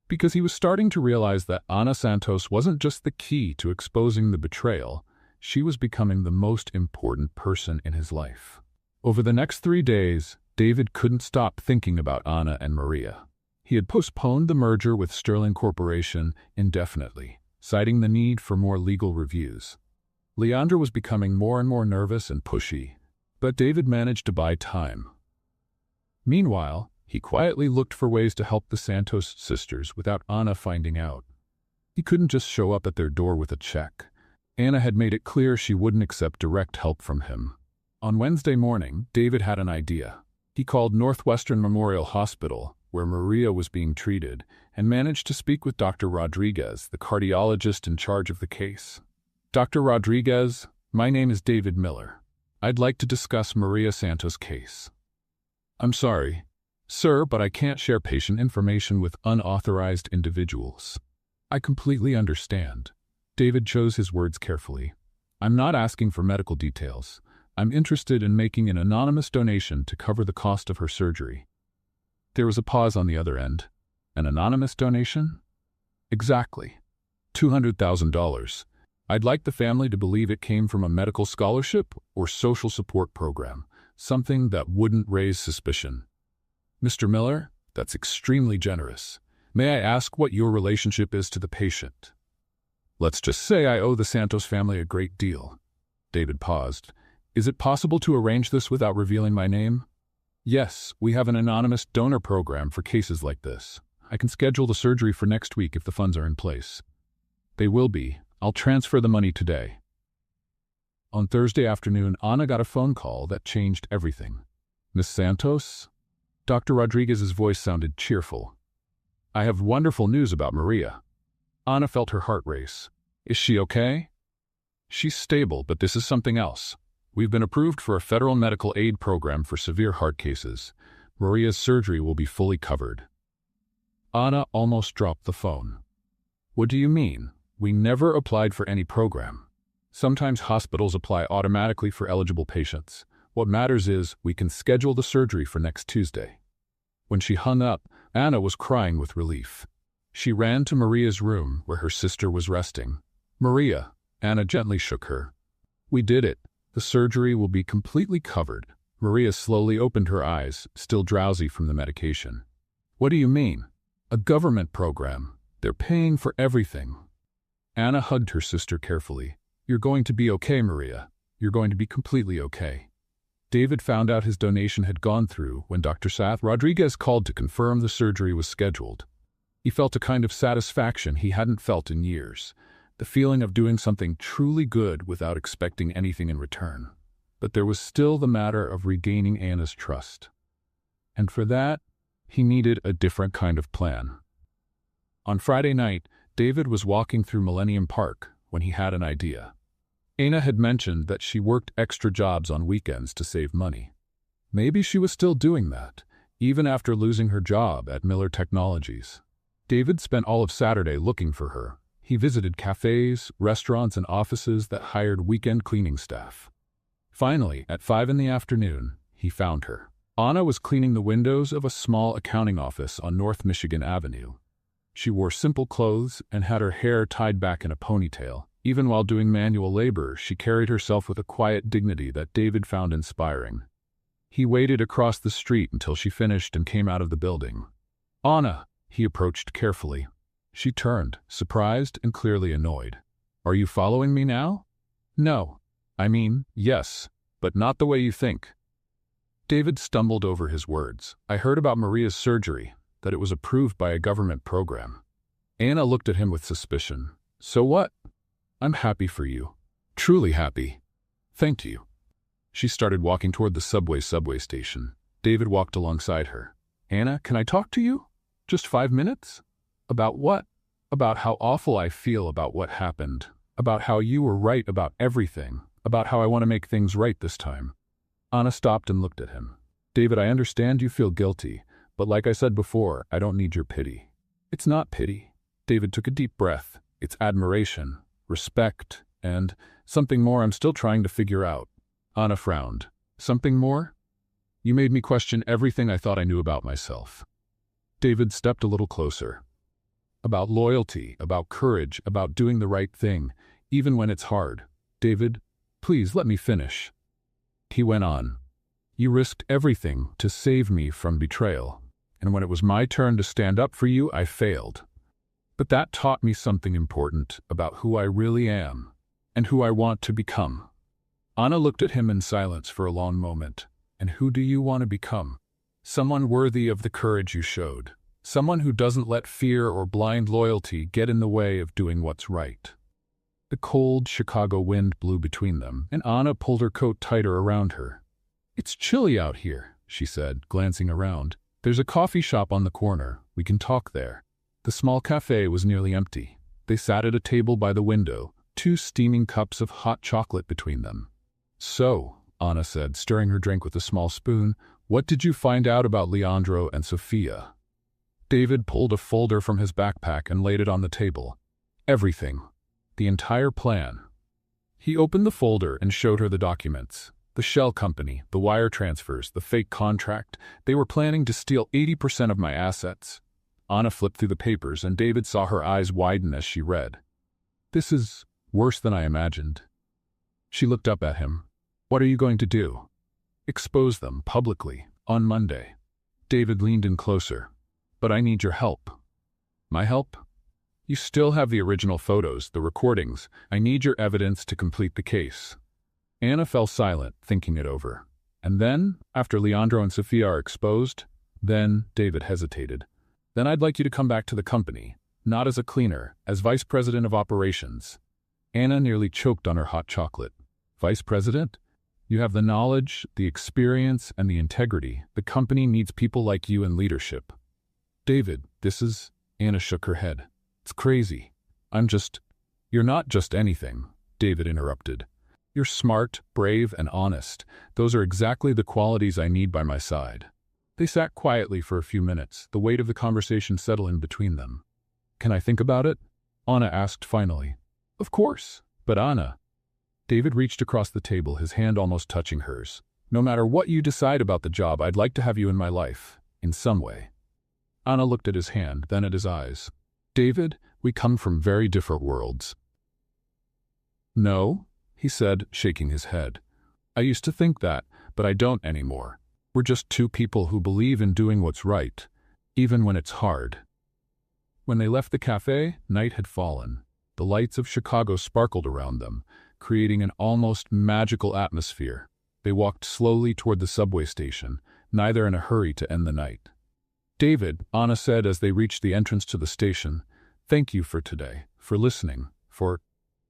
Because he was starting to realize that Ana Santos wasn't just the key to exposing the betrayal, she was becoming the most important person in his life. Over the next 3 days, David couldn't stop thinking about Ana and Maria. He had postponed the merger with Sterling Corporation indefinitely, citing the need for more legal reviews. Leandro was becoming more and more nervous and pushy, but David managed to buy time. Meanwhile, he quietly looked for ways to help the Santos sisters without Ana finding out. He couldn't just show up at their door with a check. Ana had made it clear she wouldn't accept direct help from him. On Wednesday morning, David had an idea. He called Northwestern Memorial Hospital, where Maria was being treated, and managed to speak with Dr. Rodriguez, the cardiologist in charge of the case. Dr. Rodriguez, my name is David Miller. I'd like to discuss Maria Santos' case. I'm sorry, sir, but I can't share patient information with unauthorized individuals. I completely understand. David chose his words carefully. I'm not asking for medical details. I'm interested in making an anonymous donation to cover the cost of her surgery. There was a pause on the other end. An anonymous donation? Exactly. $200,000. I'd like the family to believe it came from a medical scholarship or social support program, something that wouldn't raise suspicion. Mr. Miller, that's extremely generous. May I ask what your relationship is to the patient? Let's just say I owe the Santos family a great deal. David paused. Is it possible to arrange this without revealing my name? Yes, we have an anonymous donor program for cases like this. I can schedule the surgery for next week if the funds are in place. They will be. I'll transfer the money today. On Thursday afternoon, Ana got a phone call that changed everything. Miss Santos? Dr. Rodriguez's voice sounded cheerful. I have wonderful news about Maria. Ana felt her heart race. Is she okay? She's stable, but this is something else. We've been approved for a federal medical aid program for severe heart cases. Maria's surgery will be fully covered. Ana almost dropped the phone. What do you mean? We never applied for any program. Sometimes hospitals apply automatically for eligible patients. What matters is we can schedule the surgery for next Tuesday. When she hung up, Ana was crying with relief. She ran to Maria's room where her sister was resting. Maria, Ana gently shook her. We did it. The surgery will be completely covered. Maria slowly opened her eyes, still drowsy from the medication. What do you mean? A government program. They're paying for everything. Anna hugged her sister carefully. You're going to be okay, Maria. You're going to be completely okay. David found out his donation had gone through when Dr. Seth Rodriguez called to confirm the surgery was scheduled. He felt a kind of satisfaction he hadn't felt in years, the feeling of doing something truly good without expecting anything in return. But there was still the matter of regaining Anna's trust. And for that, he needed a different kind of plan. On Friday night, David was walking through Millennium Park when he had an idea. Anna had mentioned that she worked extra jobs on weekends to save money. Maybe she was still doing that, even after losing her job at Miller Technologies. David spent all of Saturday looking for her. He visited cafes, restaurants, and offices that hired weekend cleaning staff. Finally, at 5 in the afternoon, he found her. Anna was cleaning the windows of a small accounting office on North Michigan Avenue. She wore simple clothes and had her hair tied back in a ponytail. Even while doing manual labor, she carried herself with a quiet dignity that David found inspiring. He waited across the street until she finished and came out of the building. Anna, he approached carefully. She turned, surprised and clearly annoyed. Are you following me now? No. I mean, yes, but not the way you think. David stumbled over his words. I heard about Maria's surgery, that it was approved by a government program. Anna looked at him with suspicion. So what? I'm happy for you. Truly happy. Thank you. She started walking toward the subway station. David walked alongside her. Anna, can I talk to you? Just 5 minutes? About what? About how awful I feel about what happened. About how you were right about everything. About how I want to make things right this time. Anna stopped and looked at him. David, I understand you feel guilty, but like I said before, I don't need your pity. It's not pity. David took a deep breath. It's admiration, respect, and something more I'm still trying to figure out. Anna frowned. Something more? You made me question everything I thought I knew about myself. David stepped a little closer. About loyalty, about courage, about doing the right thing, even when it's hard. David, please let me finish. He went on. You risked everything to save me from betrayal, and when it was my turn to stand up for you, I failed. But that taught me something important about who I really am and who I want to become. Anna looked at him in silence for a long moment. And who do you want to become? Someone worthy of the courage you showed. Someone who doesn't let fear or blind loyalty get in the way of doing what's right. The cold Chicago wind blew between them, and Anna pulled her coat tighter around her. It's chilly out here, she said, glancing around. There's a coffee shop on the corner. We can talk there. The small cafe was nearly empty. They sat at a table by the window, 2 steaming cups of hot chocolate between them. So, Anna said, stirring her drink with a small spoon, what did you find out about Leandro and Sofia? David pulled a folder from his backpack and laid it on the table. Everything. The entire plan. He opened the folder and showed her the documents. The shell company, the wire transfers, the fake contract. They were planning to steal 80% of my assets. Anna flipped through the papers, and David saw her eyes widen as she read. This is worse than I imagined. She looked up at him. What are you going to do? Expose them publicly on Monday. David leaned in closer. But I need your help. My help? You still have the original photos, the recordings. I need your evidence to complete the case. Anna fell silent, thinking it over. And then, after Leandro and Sofia are exposed, then David hesitated. Then I'd like you to come back to the company, not as a cleaner, as vice president of operations. Anna nearly choked on her hot chocolate. Vice president? You have the knowledge, the experience, and the integrity. The company needs people like you in leadership. David, this is... Anna shook her head. It's crazy. You're not just anything, David interrupted. You're smart, brave, and honest. Those are exactly the qualities I need by my side. They sat quietly for a few minutes, the weight of the conversation settling between them. Can I think about it? Anna asked finally. Of course. But Anna... David reached across the table, his hand almost touching hers. No matter what you decide about the job, I'd like to have you in my life, in some way. Anna looked at his hand, then at his eyes. David, we come from very different worlds. No, he said, shaking his head. I used to think that, but I don't anymore. We're just 2 people who believe in doing what's right, even when it's hard. When they left the cafe, night had fallen. The lights of Chicago sparkled around them, creating an almost magical atmosphere. They walked slowly toward the subway station, neither in a hurry to end the night. "David," Anna said as they reached the entrance to the station, "thank you for today, for listening, for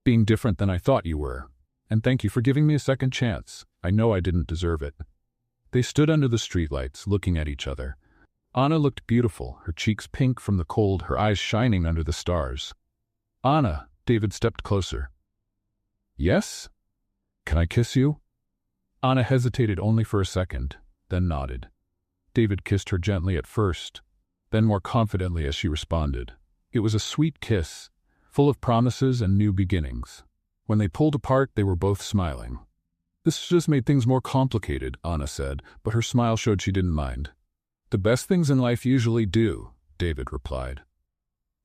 being different than I thought you were. And thank you for giving me a second chance. I know I didn't deserve it." They stood under the streetlights, looking at each other. Anna looked beautiful, her cheeks pink from the cold, her eyes shining under the stars. "Anna," David stepped closer. "Yes? Can I kiss you?" Anna hesitated only for a second, then nodded. David kissed her gently at first, then more confidently as she responded. It was a sweet kiss, full of promises and new beginnings. When they pulled apart, they were both smiling. "This just made things more complicated," Anna said, but her smile showed she didn't mind. "The best things in life usually do," David replied.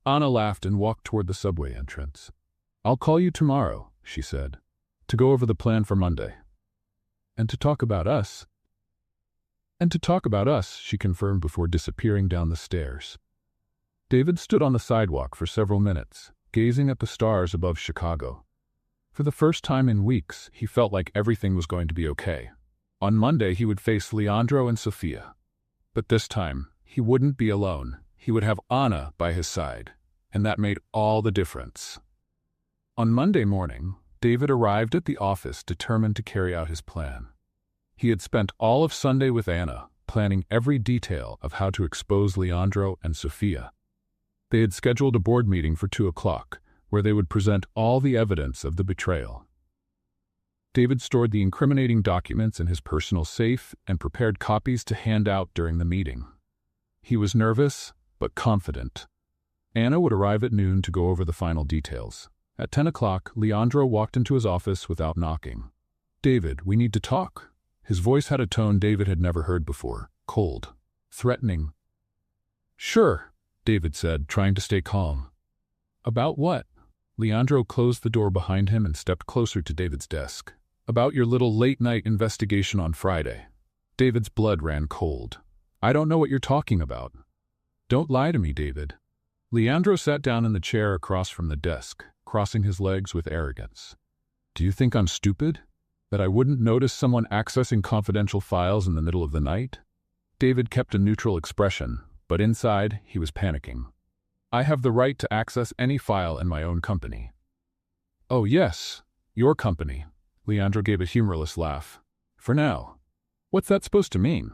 Anna laughed and walked toward the subway entrance. "I'll call you tomorrow," she said, "to go over the plan for Monday. And to talk about us." She confirmed before disappearing down the stairs. David stood on the sidewalk for several minutes, gazing at the stars above Chicago. For the first time in weeks, he felt like everything was going to be okay. On Monday, he would face Leandro and Sophia. But this time, he wouldn't be alone. He would have Anna by his side, and that made all the difference. On Monday morning, David arrived at the office determined to carry out his plan. He had spent all of Sunday with Anna, planning every detail of how to expose Leandro and Sophia. They had scheduled a board meeting for 2 o'clock, where they would present all the evidence of the betrayal. David stored the incriminating documents in his personal safe and prepared copies to hand out during the meeting. He was nervous, but confident. Anna would arrive at noon to go over the final details. At 10 o'clock, Leandro walked into his office without knocking. "David, we need to talk." His voice had a tone David had never heard before, cold, threatening. "Sure," David said, trying to stay calm. "About what?" Leandro closed the door behind him and stepped closer to David's desk. "About your little late-night investigation on Friday." David's blood ran cold. "I don't know what you're talking about." "Don't lie to me, David." Leandro sat down in the chair across from the desk, crossing his legs with arrogance. "Do you think I'm stupid? That I wouldn't notice someone accessing confidential files in the middle of the night?" David kept a neutral expression, but inside, he was panicking. "I have the right to access any file in my own company." "Oh yes, your company." Leandro gave a humorless laugh. "For now." "What's that supposed to mean?"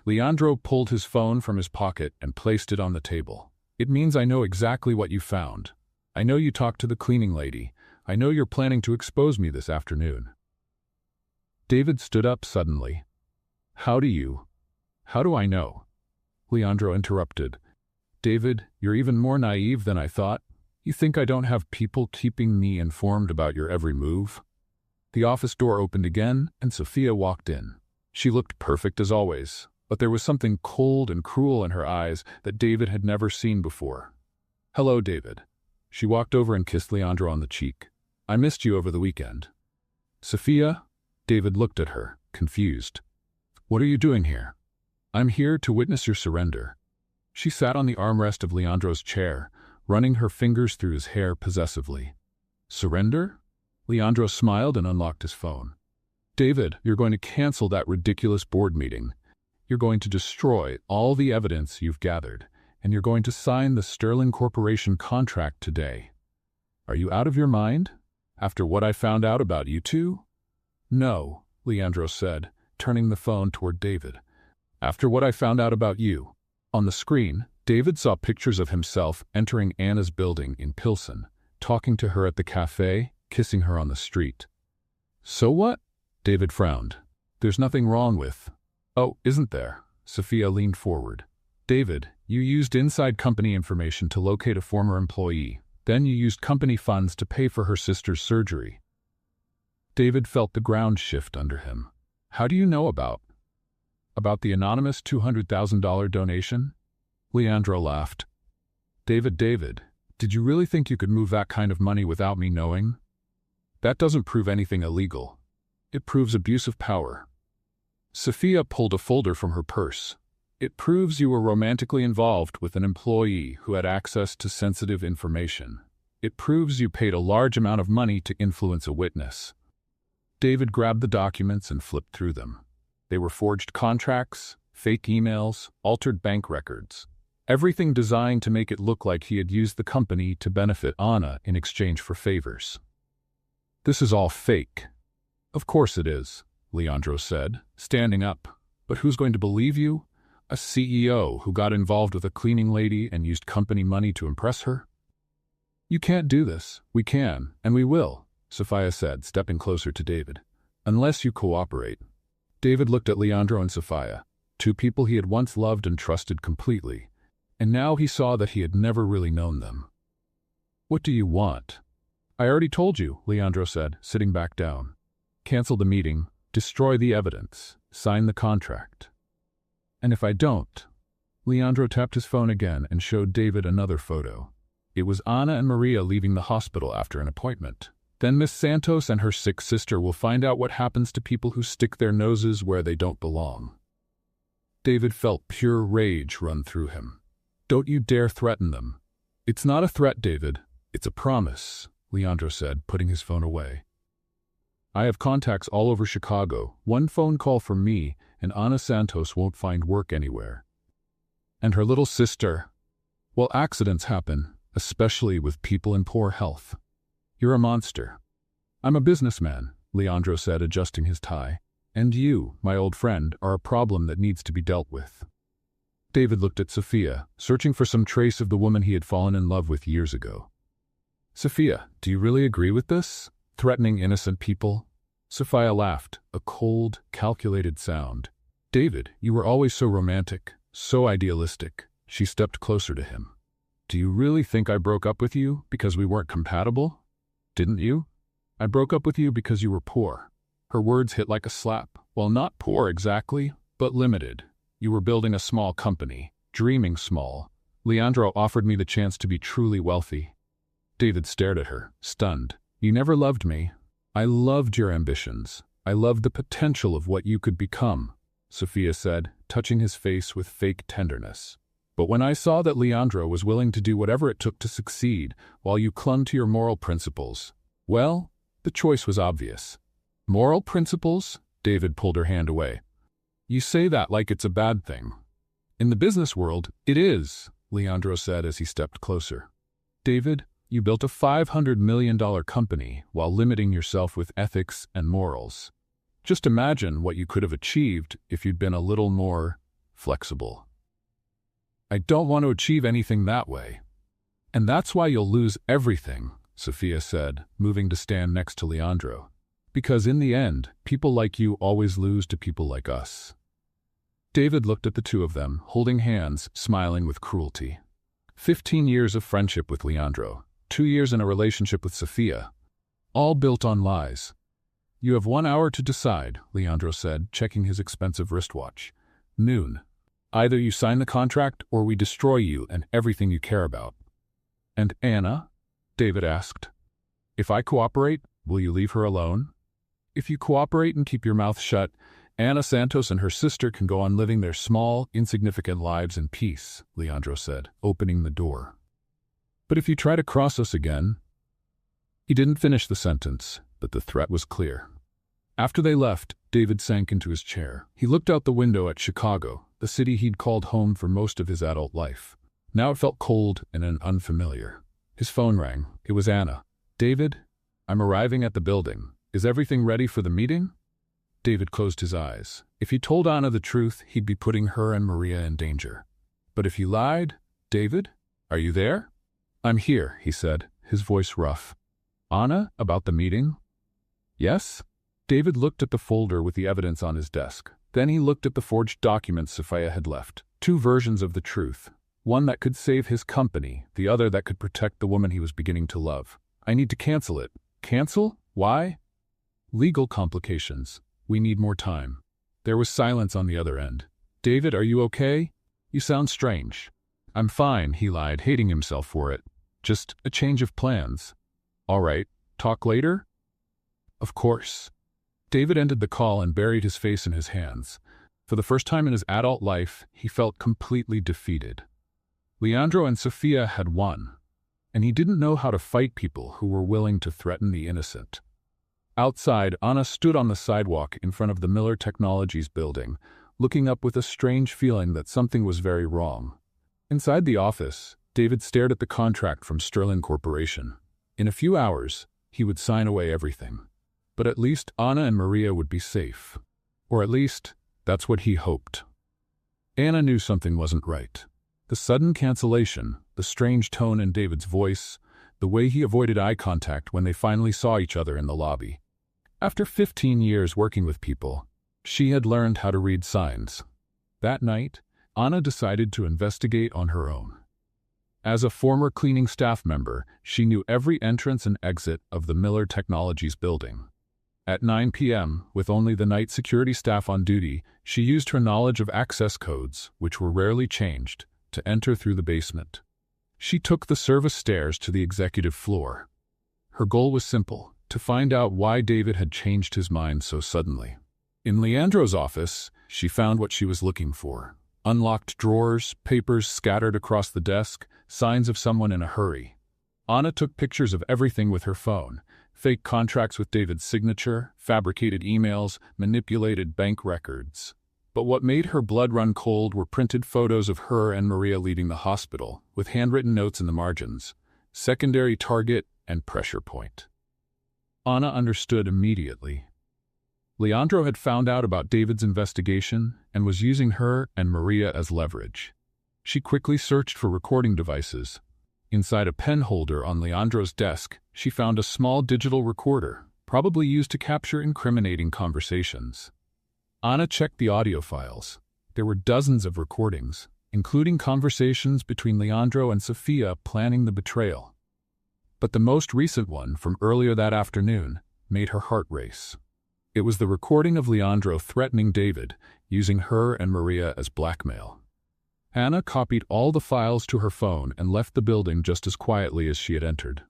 Leandro pulled his phone from his pocket and placed it on the table. "It means I know exactly what you found. I know you talked to the cleaning lady. I know you're planning to expose me this afternoon." David stood up suddenly. How do I know?" Leandro interrupted. "David, you're even more naive than I thought. You think I don't have people keeping me informed about your every move?" The office door opened again, and Sophia walked in. She looked perfect as always, but there was something cold and cruel in her eyes that David had never seen before. "Hello, David." She walked over and kissed Leandro on the cheek. "I missed you over the weekend." "Sophia?" David looked at her, confused. "What are you doing here?" "I'm here to witness your surrender." She sat on the armrest of Leandro's chair, running her fingers through his hair possessively. "Surrender?" Leandro smiled and unlocked his phone. "David, you're going to cancel that ridiculous board meeting. You're going to destroy all the evidence you've gathered, and you're going to sign the Sterling Corporation contract today. Are you out of your mind? After what I found out about you two?" "No," Leandro said, turning the phone toward David. "After what I found out about you." On the screen, David saw pictures of himself entering Anna's building in Pilsen, talking to her at the cafe, kissing her on the street. "So what?" David frowned. "There's nothing wrong with—" "Oh, isn't there?" Sophia leaned forward. "David, you used inside company information to locate a former employee. Then you used company funds to pay for her sister's surgery." David felt the ground shift under him. "How do you know about the anonymous $200,000 donation?" Leandro laughed. David, did you really think you could move that kind of money without me knowing? That doesn't prove anything illegal. It proves abuse of power." Sophia pulled a folder from her purse. It proves you were romantically involved with an employee who had access to sensitive information. It proves you paid a large amount of money to influence a witness. David grabbed the documents and flipped through them. They were forged contracts, fake emails, altered bank records. Everything designed to make it look like he had used the company to benefit Anna in exchange for favors. "This is all fake." "Of course it is," Leandro said, standing up. "But who's going to believe you? A CEO who got involved with a cleaning lady and used company money to impress her?" "You can't do this." "We can, and we will," Sophia said, stepping closer to David. "Unless you cooperate." David looked at Leandro and Sophia, two people he had once loved and trusted completely, and now he saw that he had never really known them. "What do you want?" "I already told you," Leandro said, sitting back down. "Cancel the meeting, destroy the evidence, sign the contract." "And if I don't?" Leandro tapped his phone again and showed David another photo. It was Anna and Maria leaving the hospital after an appointment. "Then Miss Santos and her sick sister will find out what happens to people who stick their noses where they don't belong." David felt pure rage run through him. "Don't you dare threaten them." "It's not a threat, David. It's a promise," Leandro said, putting his phone away. "I have contacts all over Chicago. One phone call from me, and Ana Santos won't find work anywhere. And her little sister. Well, accidents happen, especially with people in poor health. You're a monster." "I'm a businessman," Leandro said, adjusting his tie. "And you, my old friend, are a problem that needs to be dealt with." David looked at Sophia, searching for some trace of the woman he had fallen in love with years ago. "Sophia, do you really agree with this? Threatening innocent people?" Sophia laughed, a cold, calculated sound. "David, you were always so romantic, so idealistic." She stepped closer to him. "Do you really think I broke up with you because we weren't compatible? Didn't you? I broke up with you because you were poor." Her words hit like a slap. "Well, not poor exactly, but limited. You were building a small company, dreaming small. Leandro offered me the chance to be truly wealthy." David stared at her, stunned. "You never loved me. I loved your ambitions. I loved the potential of what you could become," Sophia said, touching his face with fake tenderness. "But when I saw that Leandro was willing to do whatever it took to succeed, while you clung to your moral principles, well, the choice was obvious." "Moral principles?" David pulled her hand away. "You say that like it's a bad thing." "In the business world, it is," Leandro said as he stepped closer. "David, you built a $500 million company while limiting yourself with ethics and morals. Just imagine what you could have achieved if you'd been a little more flexible." "I don't want to achieve anything that way." "And that's why you'll lose everything," Sophia said, moving to stand next to Leandro. "Because in the end, people like you always lose to people like us." David looked at the two of them, holding hands, smiling with cruelty. 15 years of friendship with Leandro, 2 years in a relationship with Sophia, all built on lies. "You have 1 hour to decide," Leandro said, checking his expensive wristwatch. "Noon. Either you sign the contract or we destroy you and everything you care about." "And Anna?" David asked. "If I cooperate, will you leave her alone?" "If you cooperate and keep your mouth shut, Ana Santos and her sister can go on living their small, insignificant lives in peace," Leandro said, opening the door. "But if you try to cross us again—" He didn't finish the sentence, but the threat was clear. After they left, David sank into his chair. He looked out the window at Chicago, the city he'd called home for most of his adult life. Now it felt cold and unfamiliar. His phone rang. It was Anna. "David, I'm arriving at the building. Is everything ready for the meeting?" David closed his eyes. If he told Anna the truth, he'd be putting her and Maria in danger. But if he lied, "David, are you there?" "I'm here," he said, his voice rough. "Anna, about the meeting?" "Yes?" David looked at the folder with the evidence on his desk. Then he looked at the forged documents Sophia had left. 2 versions of the truth. One that could save his company, the other that could protect the woman he was beginning to love. "I need to cancel it." "Cancel? Why?" "Legal complications. We need more time." There was silence on the other end. "David, are you okay? You sound strange." "I'm fine," he lied, hating himself for it. "Just a change of plans." "All right. Talk later?" "Of course." David ended the call and buried his face in his hands. For the first time in his adult life, he felt completely defeated. Leandro and Sofia had won, and he didn't know how to fight people who were willing to threaten the innocent. Outside, Anna stood on the sidewalk in front of the Miller Technologies building, looking up with a strange feeling that something was very wrong. Inside the office, David stared at the contract from Sterling Corporation. In a few hours, he would sign away everything. But at least Anna and Maria would be safe. Or at least, that's what he hoped. Anna knew something wasn't right. The sudden cancellation, the strange tone in David's voice, the way he avoided eye contact when they finally saw each other in the lobby. After 15 years working with people, she had learned how to read signs. That night, Anna decided to investigate on her own. As a former cleaning staff member, she knew every entrance and exit of the Miller Technologies building. At 9 p.m., with only the night security staff on duty, she used her knowledge of access codes, which were rarely changed, to enter through the basement. She took the service stairs to the executive floor. Her goal was simple: to find out why David had changed his mind so suddenly. In Leandro's office, she found what she was looking for: unlocked drawers, papers scattered across the desk, signs of someone in a hurry. Anna took pictures of everything with her phone: fake contracts with David's signature, fabricated emails, manipulated bank records. But what made her blood run cold were printed photos of her and Maria leaving the hospital, with handwritten notes in the margins: secondary target and pressure point. Anna understood immediately. Leandro had found out about David's investigation and was using her and Maria as leverage. She quickly searched for recording devices. Inside a pen holder on Leandro's desk, she found a small digital recorder, probably used to capture incriminating conversations. Anna checked the audio files. There were dozens of recordings, including conversations between Leandro and Sofia planning the betrayal. But the most recent one, from earlier that afternoon, made her heart race. It was the recording of Leandro threatening David, using her and Maria as blackmail. Anna copied all the files to her phone and left the building just as quietly as she had entered.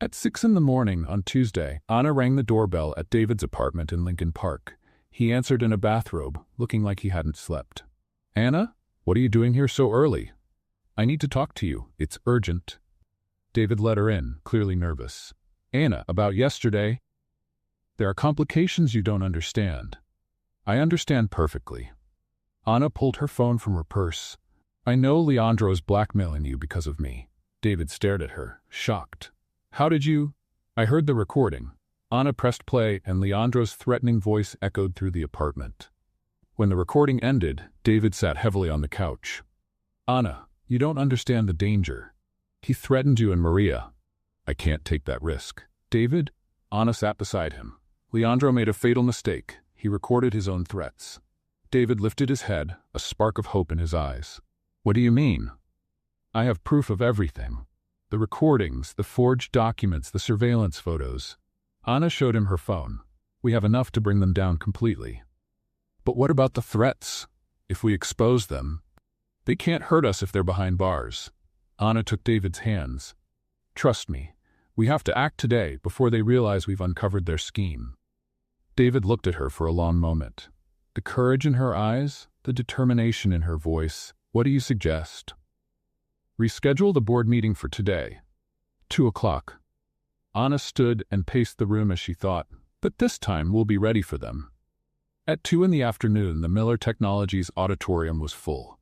At 6 a.m. on Tuesday, Anna rang the doorbell at David's apartment in Lincoln Park. He answered in a bathrobe, looking like he hadn't slept. "Anna, what are you doing here so early?" "I need to talk to you. It's urgent." David let her in, clearly nervous. "Anna, about yesterday." "There are complications you don't understand." "I understand perfectly." Anna pulled her phone from her purse. "I know Leandro is blackmailing you because of me." David stared at her, shocked. "How did you—" "I heard the recording." Anna pressed play, and Leandro's threatening voice echoed through the apartment. When the recording ended, David sat heavily on the couch. "Anna, you don't understand the danger. He threatened you and Maria." "I can't take that risk." "David?" Anna sat beside him. "Leandro made a fatal mistake. He recorded his own threats." David lifted his head, a spark of hope in his eyes. "What do you mean?" "I have proof of everything. The recordings, the forged documents, the surveillance photos." Anna showed him her phone. "We have enough to bring them down completely." "But what about the threats? If we expose them, they can't hurt us if they're behind bars." Anna took David's hands. "Trust me, we have to act today before they realize we've uncovered their scheme." David looked at her for a long moment. The courage in her eyes, the determination in her voice. "What do you suggest?" "Reschedule the board meeting for today. 2 o'clock. Anna stood and paced the room as she thought, "But this time we'll be ready for them." At 2 p.m, the Miller Technologies auditorium was full.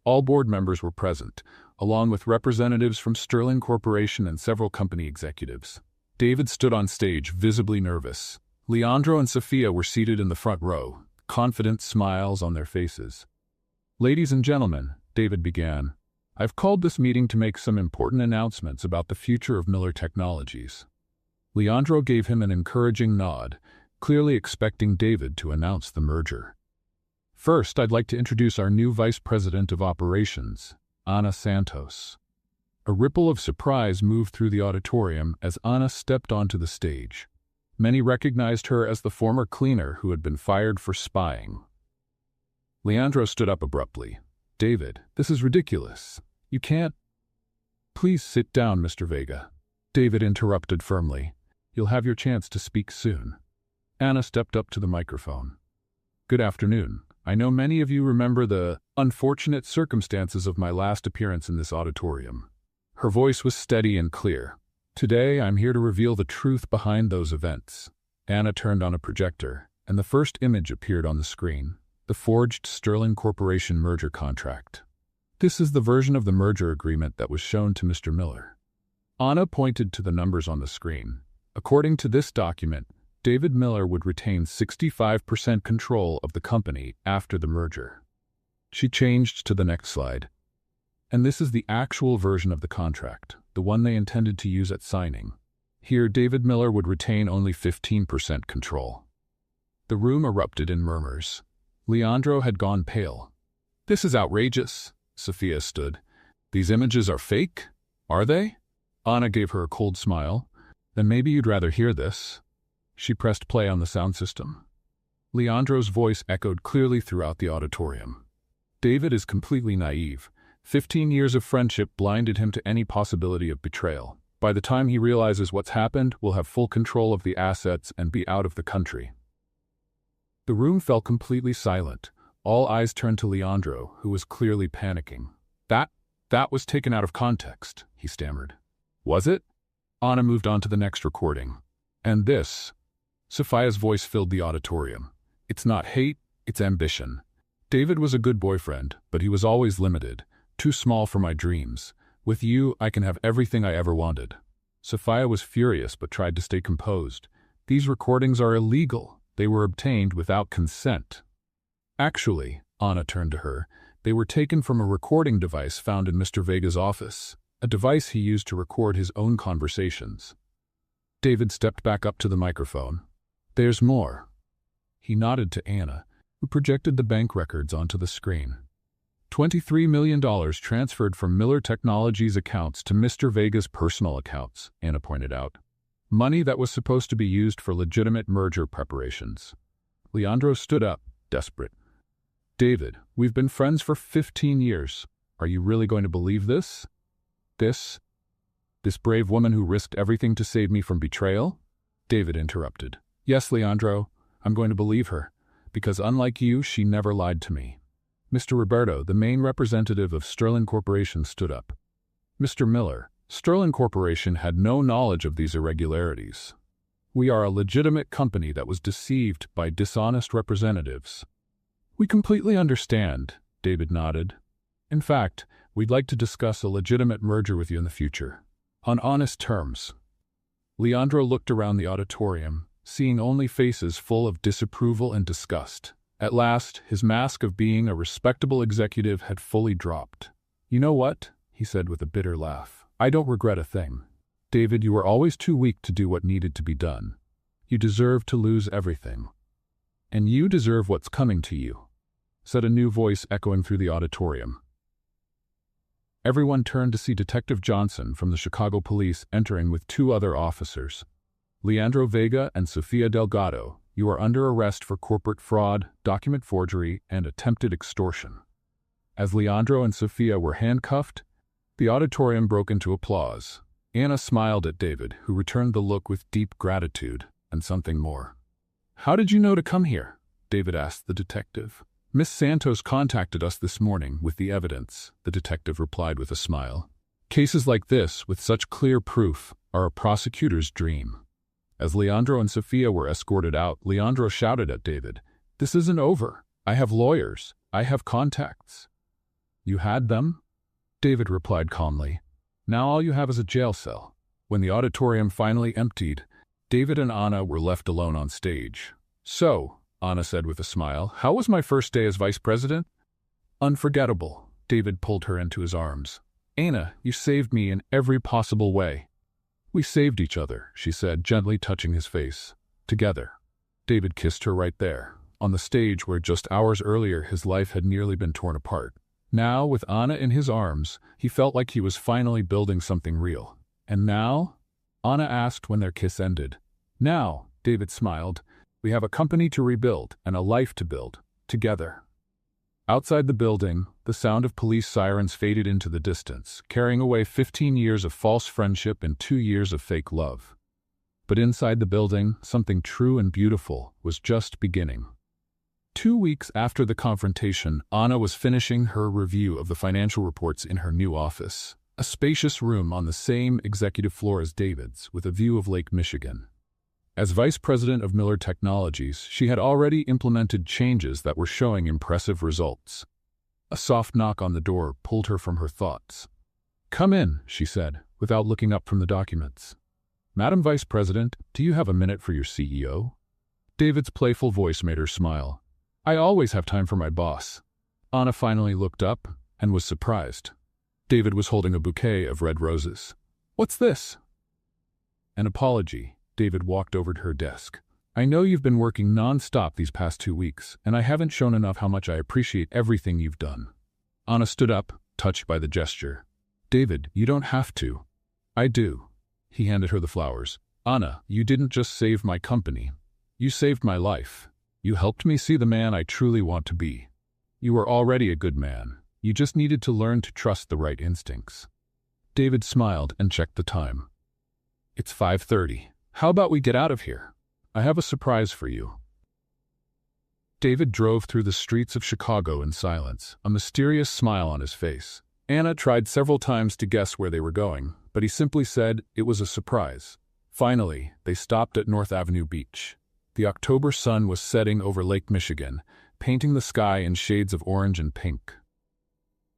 All board members were present, along with representatives from Sterling Corporation and several company executives. David stood on stage, visibly nervous. Leandro and Sofia were seated in the front row, confident smiles on their faces. "Ladies and gentlemen," David began, "I've called this meeting to make some important announcements about the future of Miller Technologies." Leandro gave him an encouraging nod, clearly expecting David to announce the merger. "First, I'd like to introduce our new Vice President of Operations, Ana Santos." A ripple of surprise moved through the auditorium as Ana stepped onto the stage. Many recognized her as the former cleaner who had been fired for spying. Leandro stood up abruptly. "David, this is ridiculous. You can't—" "Please sit down, Mr. Vega." David interrupted firmly. "You'll have your chance to speak soon." Anna stepped up to the microphone. "Good afternoon. I know many of you remember the unfortunate circumstances of my last appearance in this auditorium. Her voice was steady and clear. Today, I'm here to reveal the truth behind those events. Anna turned on a projector, and the first image appeared on the screen, the forged Sterling Corporation merger contract. This is the version of the merger agreement that was shown to Mr. Miller. Anna pointed to the numbers on the screen. According to this document, David Miller would retain 65% control of the company after the merger. She changed to the next slide. And this is the actual version of the contract, the one they intended to use at signing. Here, David Miller would retain only 15% control. The room erupted in murmurs. Leandro had gone pale. "This is outrageous," Sophia stood. "These images are fake? Are they?" Anna gave her a cold smile. "Then maybe you'd rather hear this." She pressed play on the sound system. Leandro's voice echoed clearly throughout the auditorium. "David is completely naive. 15 years of friendship blinded him to any possibility of betrayal. By the time he realizes what's happened, we'll have full control of the assets and be out of the country." The room fell completely silent. All eyes turned to Leandro, who was clearly panicking. That was taken out of context," he stammered. "Was it?" Anna moved on to the next recording. "And this..." Sophia's voice filled the auditorium. "It's not hate, it's ambition. David was a good boyfriend, but he was always limited, too small for my dreams. With you, I can have everything I ever wanted." Sophia was furious but tried to stay composed. "These recordings are illegal. They were obtained without consent." "Actually," Anna turned to her, "they were taken from a recording device found in Mr. Vega's office, a device he used to record his own conversations." David stepped back up to the microphone. "There's more." He nodded to Anna, who projected the bank records onto the screen. $23 million transferred from Miller Technologies accounts to Mr. Vega's personal accounts, Anna pointed out. Money that was supposed to be used for legitimate merger preparations. Leandro stood up, desperate. "David, we've been friends for 15 years. Are you really going to believe this? This brave woman who risked everything to save me from betrayal?" David interrupted. "Yes, Leandro, I'm going to believe her, because unlike you, she never lied to me." Mr. Roberto, the main representative of Sterling Corporation, stood up. "Mr. Miller, Sterling Corporation had no knowledge of these irregularities. We are a legitimate company that was deceived by dishonest representatives." "We completely understand," David nodded. "In fact, we'd like to discuss a legitimate merger with you in the future, on honest terms." Leandro looked around the auditorium, seeing only faces full of disapproval and disgust. At last, his mask of being a respectable executive had fully dropped. "You know what?" he said with a bitter laugh. "I don't regret a thing. David, you were always too weak to do what needed to be done. You deserve to lose everything. And you deserve what's coming to you," said a new voice echoing through the auditorium. Everyone turned to see Detective Johnson from the Chicago Police entering with 2 other officers. "Leandro Vega and Sofia Delgado, you are under arrest for corporate fraud, document forgery, and attempted extortion." As Leandro and Sofia were handcuffed, the auditorium broke into applause. Anna smiled at David, who returned the look with deep gratitude and something more. "How did you know to come here?" David asked the detective. "Miss Santos contacted us this morning with the evidence," the detective replied with a smile. "Cases like this, with such clear proof, are a prosecutor's dream." As Leandro and Sofia were escorted out, Leandro shouted at David, "This isn't over. I have lawyers. I have contacts." "You had them?" David replied calmly. "Now all you have is a jail cell." When the auditorium finally emptied, David and Anna were left alone on stage. "So," Anna said with a smile, "how was my first day as vice president?" "Unforgettable." David pulled her into his arms. "Anna, you saved me in every possible way." "We saved each other," she said, gently touching his face. "Together." David kissed her right there, on the stage where just hours earlier his life had nearly been torn apart. Now, with Anna in his arms, he felt like he was finally building something real. "And now?" Anna asked when their kiss ended. "Now," David smiled, "we have a company to rebuild and a life to build, together." Outside the building, the sound of police sirens faded into the distance, carrying away 15 years of false friendship and 2 years of fake love. But inside the building, something true and beautiful was just beginning. 2 weeks after the confrontation, Anna was finishing her review of the financial reports in her new office, a spacious room on the same executive floor as David's, with a view of Lake Michigan. As vice president of Miller Technologies, she had already implemented changes that were showing impressive results. A soft knock on the door pulled her from her thoughts. "Come in," she said, without looking up from the documents. "Madam Vice President, do you have a minute for your CEO?" David's playful voice made her smile. "I always have time for my boss." Anna finally looked up and was surprised. David was holding a bouquet of red roses. "What's this?" "An apology." David walked over to her desk. "I know you've been working non-stop these past 2 weeks, and I haven't shown enough how much I appreciate everything you've done." Anna stood up, touched by the gesture. "David, you don't have to." "I do." He handed her the flowers. "Anna, you didn't just save my company. You saved my life. You helped me see the man I truly want to be. You were already a good man. You just needed to learn to trust the right instincts." David smiled and checked the time. "It's 5:30. How about we get out of here? I have a surprise for you." David drove through the streets of Chicago in silence, a mysterious smile on his face. Anna tried several times to guess where they were going, but he simply said it was a surprise. Finally, they stopped at North Avenue Beach. The October sun was setting over Lake Michigan, painting the sky in shades of orange and pink.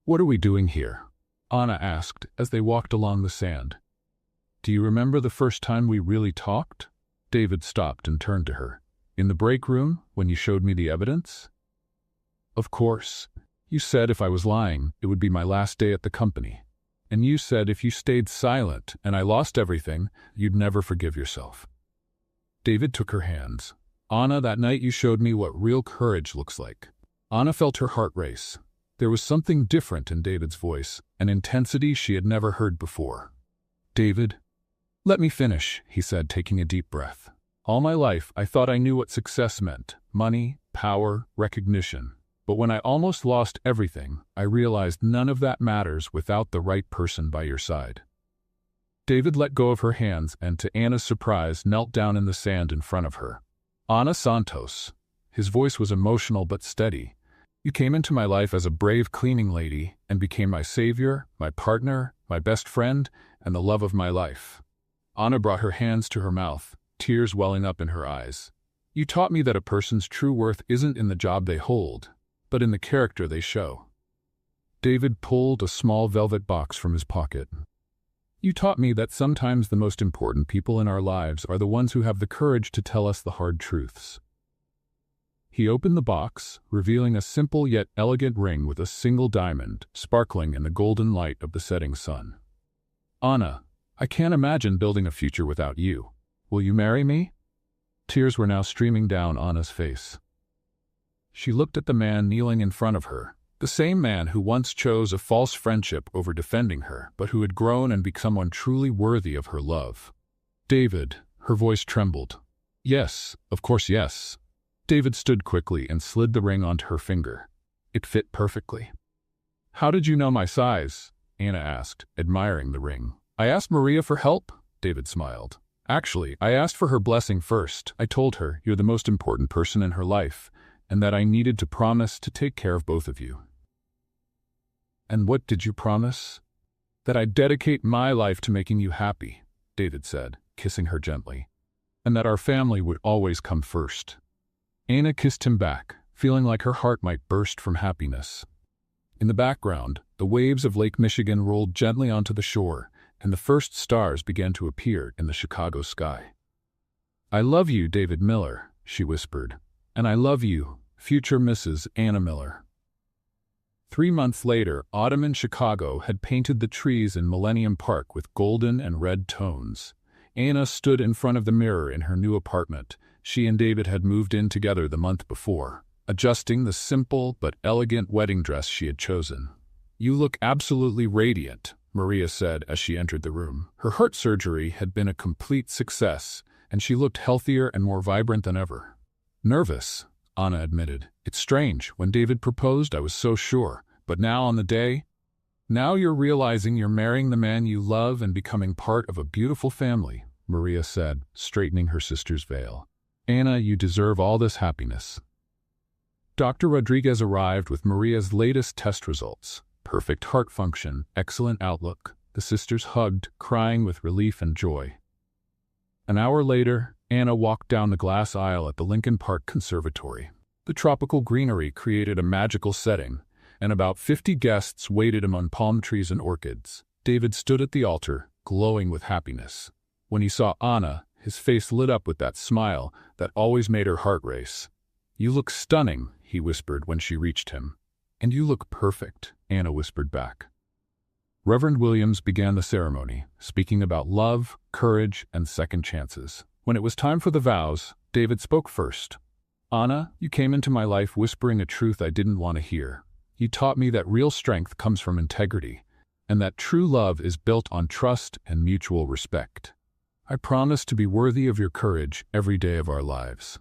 "What are we doing here?" Anna asked as they walked along the sand. "Do you remember the first time we really talked?" David stopped and turned to her. "In the break room, when you showed me the evidence?" "Of course. You said if I was lying, it would be my last day at the company. And you said if you stayed silent and I lost everything, you'd never forgive yourself." David took her hands. "Anna, that night you showed me what real courage looks like." Anna felt her heart race. There was something different in David's voice, an intensity she had never heard before. "David, let me finish," he said, taking a deep breath. "All my life, I thought I knew what success meant: money, power, recognition. But when I almost lost everything, I realized none of that matters without the right person by your side." David let go of her hands and, to Anna's surprise, knelt down in the sand in front of her. "Anna Santos." His voice was emotional but steady. "You came into my life as a brave cleaning lady and became my savior, my partner, my best friend, and the love of my life." Anna brought her hands to her mouth, tears welling up in her eyes. "You taught me that a person's true worth isn't in the job they hold, but in the character they show." David pulled a small velvet box from his pocket. "You taught me that sometimes the most important people in our lives are the ones who have the courage to tell us the hard truths." He opened the box, revealing a simple yet elegant ring with a single diamond, sparkling in the golden light of the setting sun. "Anna, I can't imagine building a future without you. Will you marry me?" Tears were now streaming down Anna's face. She looked at the man kneeling in front of her, the same man who once chose a false friendship over defending her, but who had grown and become one truly worthy of her love. "David," her voice trembled. "Yes, of course, yes." David stood quickly and slid the ring onto her finger. It fit perfectly. "How did you know my size?" Anna asked, admiring the ring. "I asked Maria for help," David smiled. "Actually, I asked for her blessing first. I told her you're the most important person in her life, and that I needed to promise to take care of both of you." "And what did you promise?" "That I'd dedicate my life to making you happy," David said, kissing her gently. "And that our family would always come first." Anna kissed him back, feeling like her heart might burst from happiness. In the background, the waves of Lake Michigan rolled gently onto the shore, and the first stars began to appear in the Chicago sky. "I love you, David Miller," she whispered. "And I love you, future Mrs. Anna Miller." 3 months later, autumn in Chicago had painted the trees in Millennium Park with golden and red tones. Anna stood in front of the mirror in her new apartment. She and David had moved in together the month before, adjusting the simple but elegant wedding dress she had chosen. "You look absolutely radiant," Maria said as she entered the room. Her heart surgery had been a complete success, and she looked healthier and more vibrant than ever. "Nervous," Anna admitted. "It's strange. When David proposed, I was so sure. But now on the day, now you're realizing you're marrying the man you love and becoming part of a beautiful family," Maria said, straightening her sister's veil. "Anna, you deserve all this happiness." Dr. Rodriguez arrived with Maria's latest test results. Perfect heart function, excellent outlook. The sisters hugged, crying with relief and joy. An hour later, Anna walked down the glass aisle at the Lincoln Park Conservatory. The tropical greenery created a magical setting, and about 50 guests waited among palm trees and orchids. David stood at the altar, glowing with happiness. When he saw Anna, his face lit up with that smile that always made her heart race. "You look stunning," he whispered when she reached him. "And you look perfect," Anna whispered back. Reverend Williams began the ceremony, speaking about love, courage, and second chances. When it was time for the vows, David spoke first. "Anna, you came into my life whispering a truth I didn't want to hear. You taught me that real strength comes from integrity, and that true love is built on trust and mutual respect. I promise to be worthy of your courage every day of our lives."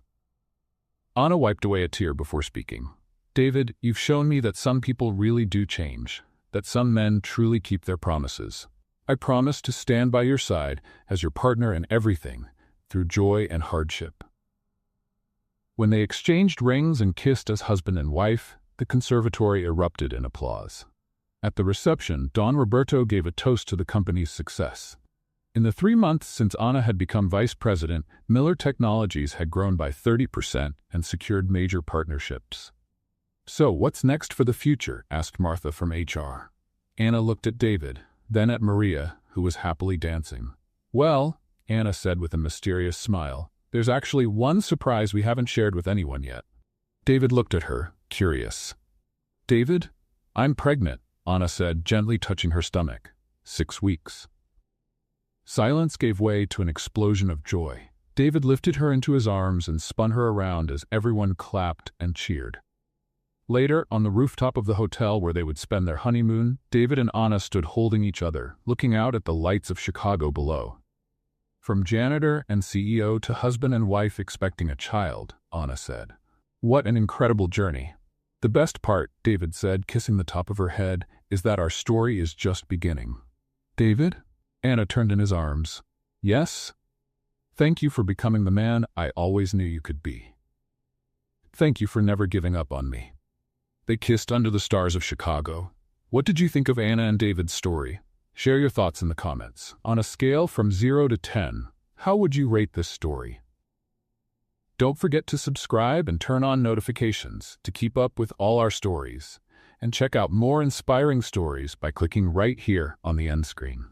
Anna wiped away a tear before speaking. "David, you've shown me that some people really do change, that some men truly keep their promises. I promise to stand by your side as your partner in everything, through joy and hardship." When they exchanged rings and kissed as husband and wife, the conservatory erupted in applause. At the reception, Don Roberto gave a toast to the company's success. In the 3 months since Anna had become vice president, Miller Technologies had grown by 30% and secured major partnerships. "So, what's next for the future?" asked Martha from HR. Anna looked at David, then at Maria, who was happily dancing. "Well," Anna said with a mysterious smile, "there's actually one surprise we haven't shared with anyone yet." David looked at her, curious. "David? I'm pregnant," Anna said, gently touching her stomach. 6 weeks. Silence gave way to an explosion of joy. David lifted her into his arms and spun her around as everyone clapped and cheered. Later, on the rooftop of the hotel where they would spend their honeymoon, David and Anna stood holding each other, looking out at the lights of Chicago below. "From janitor and CEO to husband and wife expecting a child," Anna said. "What an incredible journey." "The best part," David said, kissing the top of her head, "is that our story is just beginning." "David?" Anna turned in his arms. "Yes? Thank you for becoming the man I always knew you could be. Thank you for never giving up on me." They kissed under the stars of Chicago. What did you think of Anna and David's story? Share your thoughts in the comments. On a scale from 0 to 10, how would you rate this story? Don't forget to subscribe and turn on notifications to keep up with all our stories. And check out more inspiring stories by clicking right here on the end screen.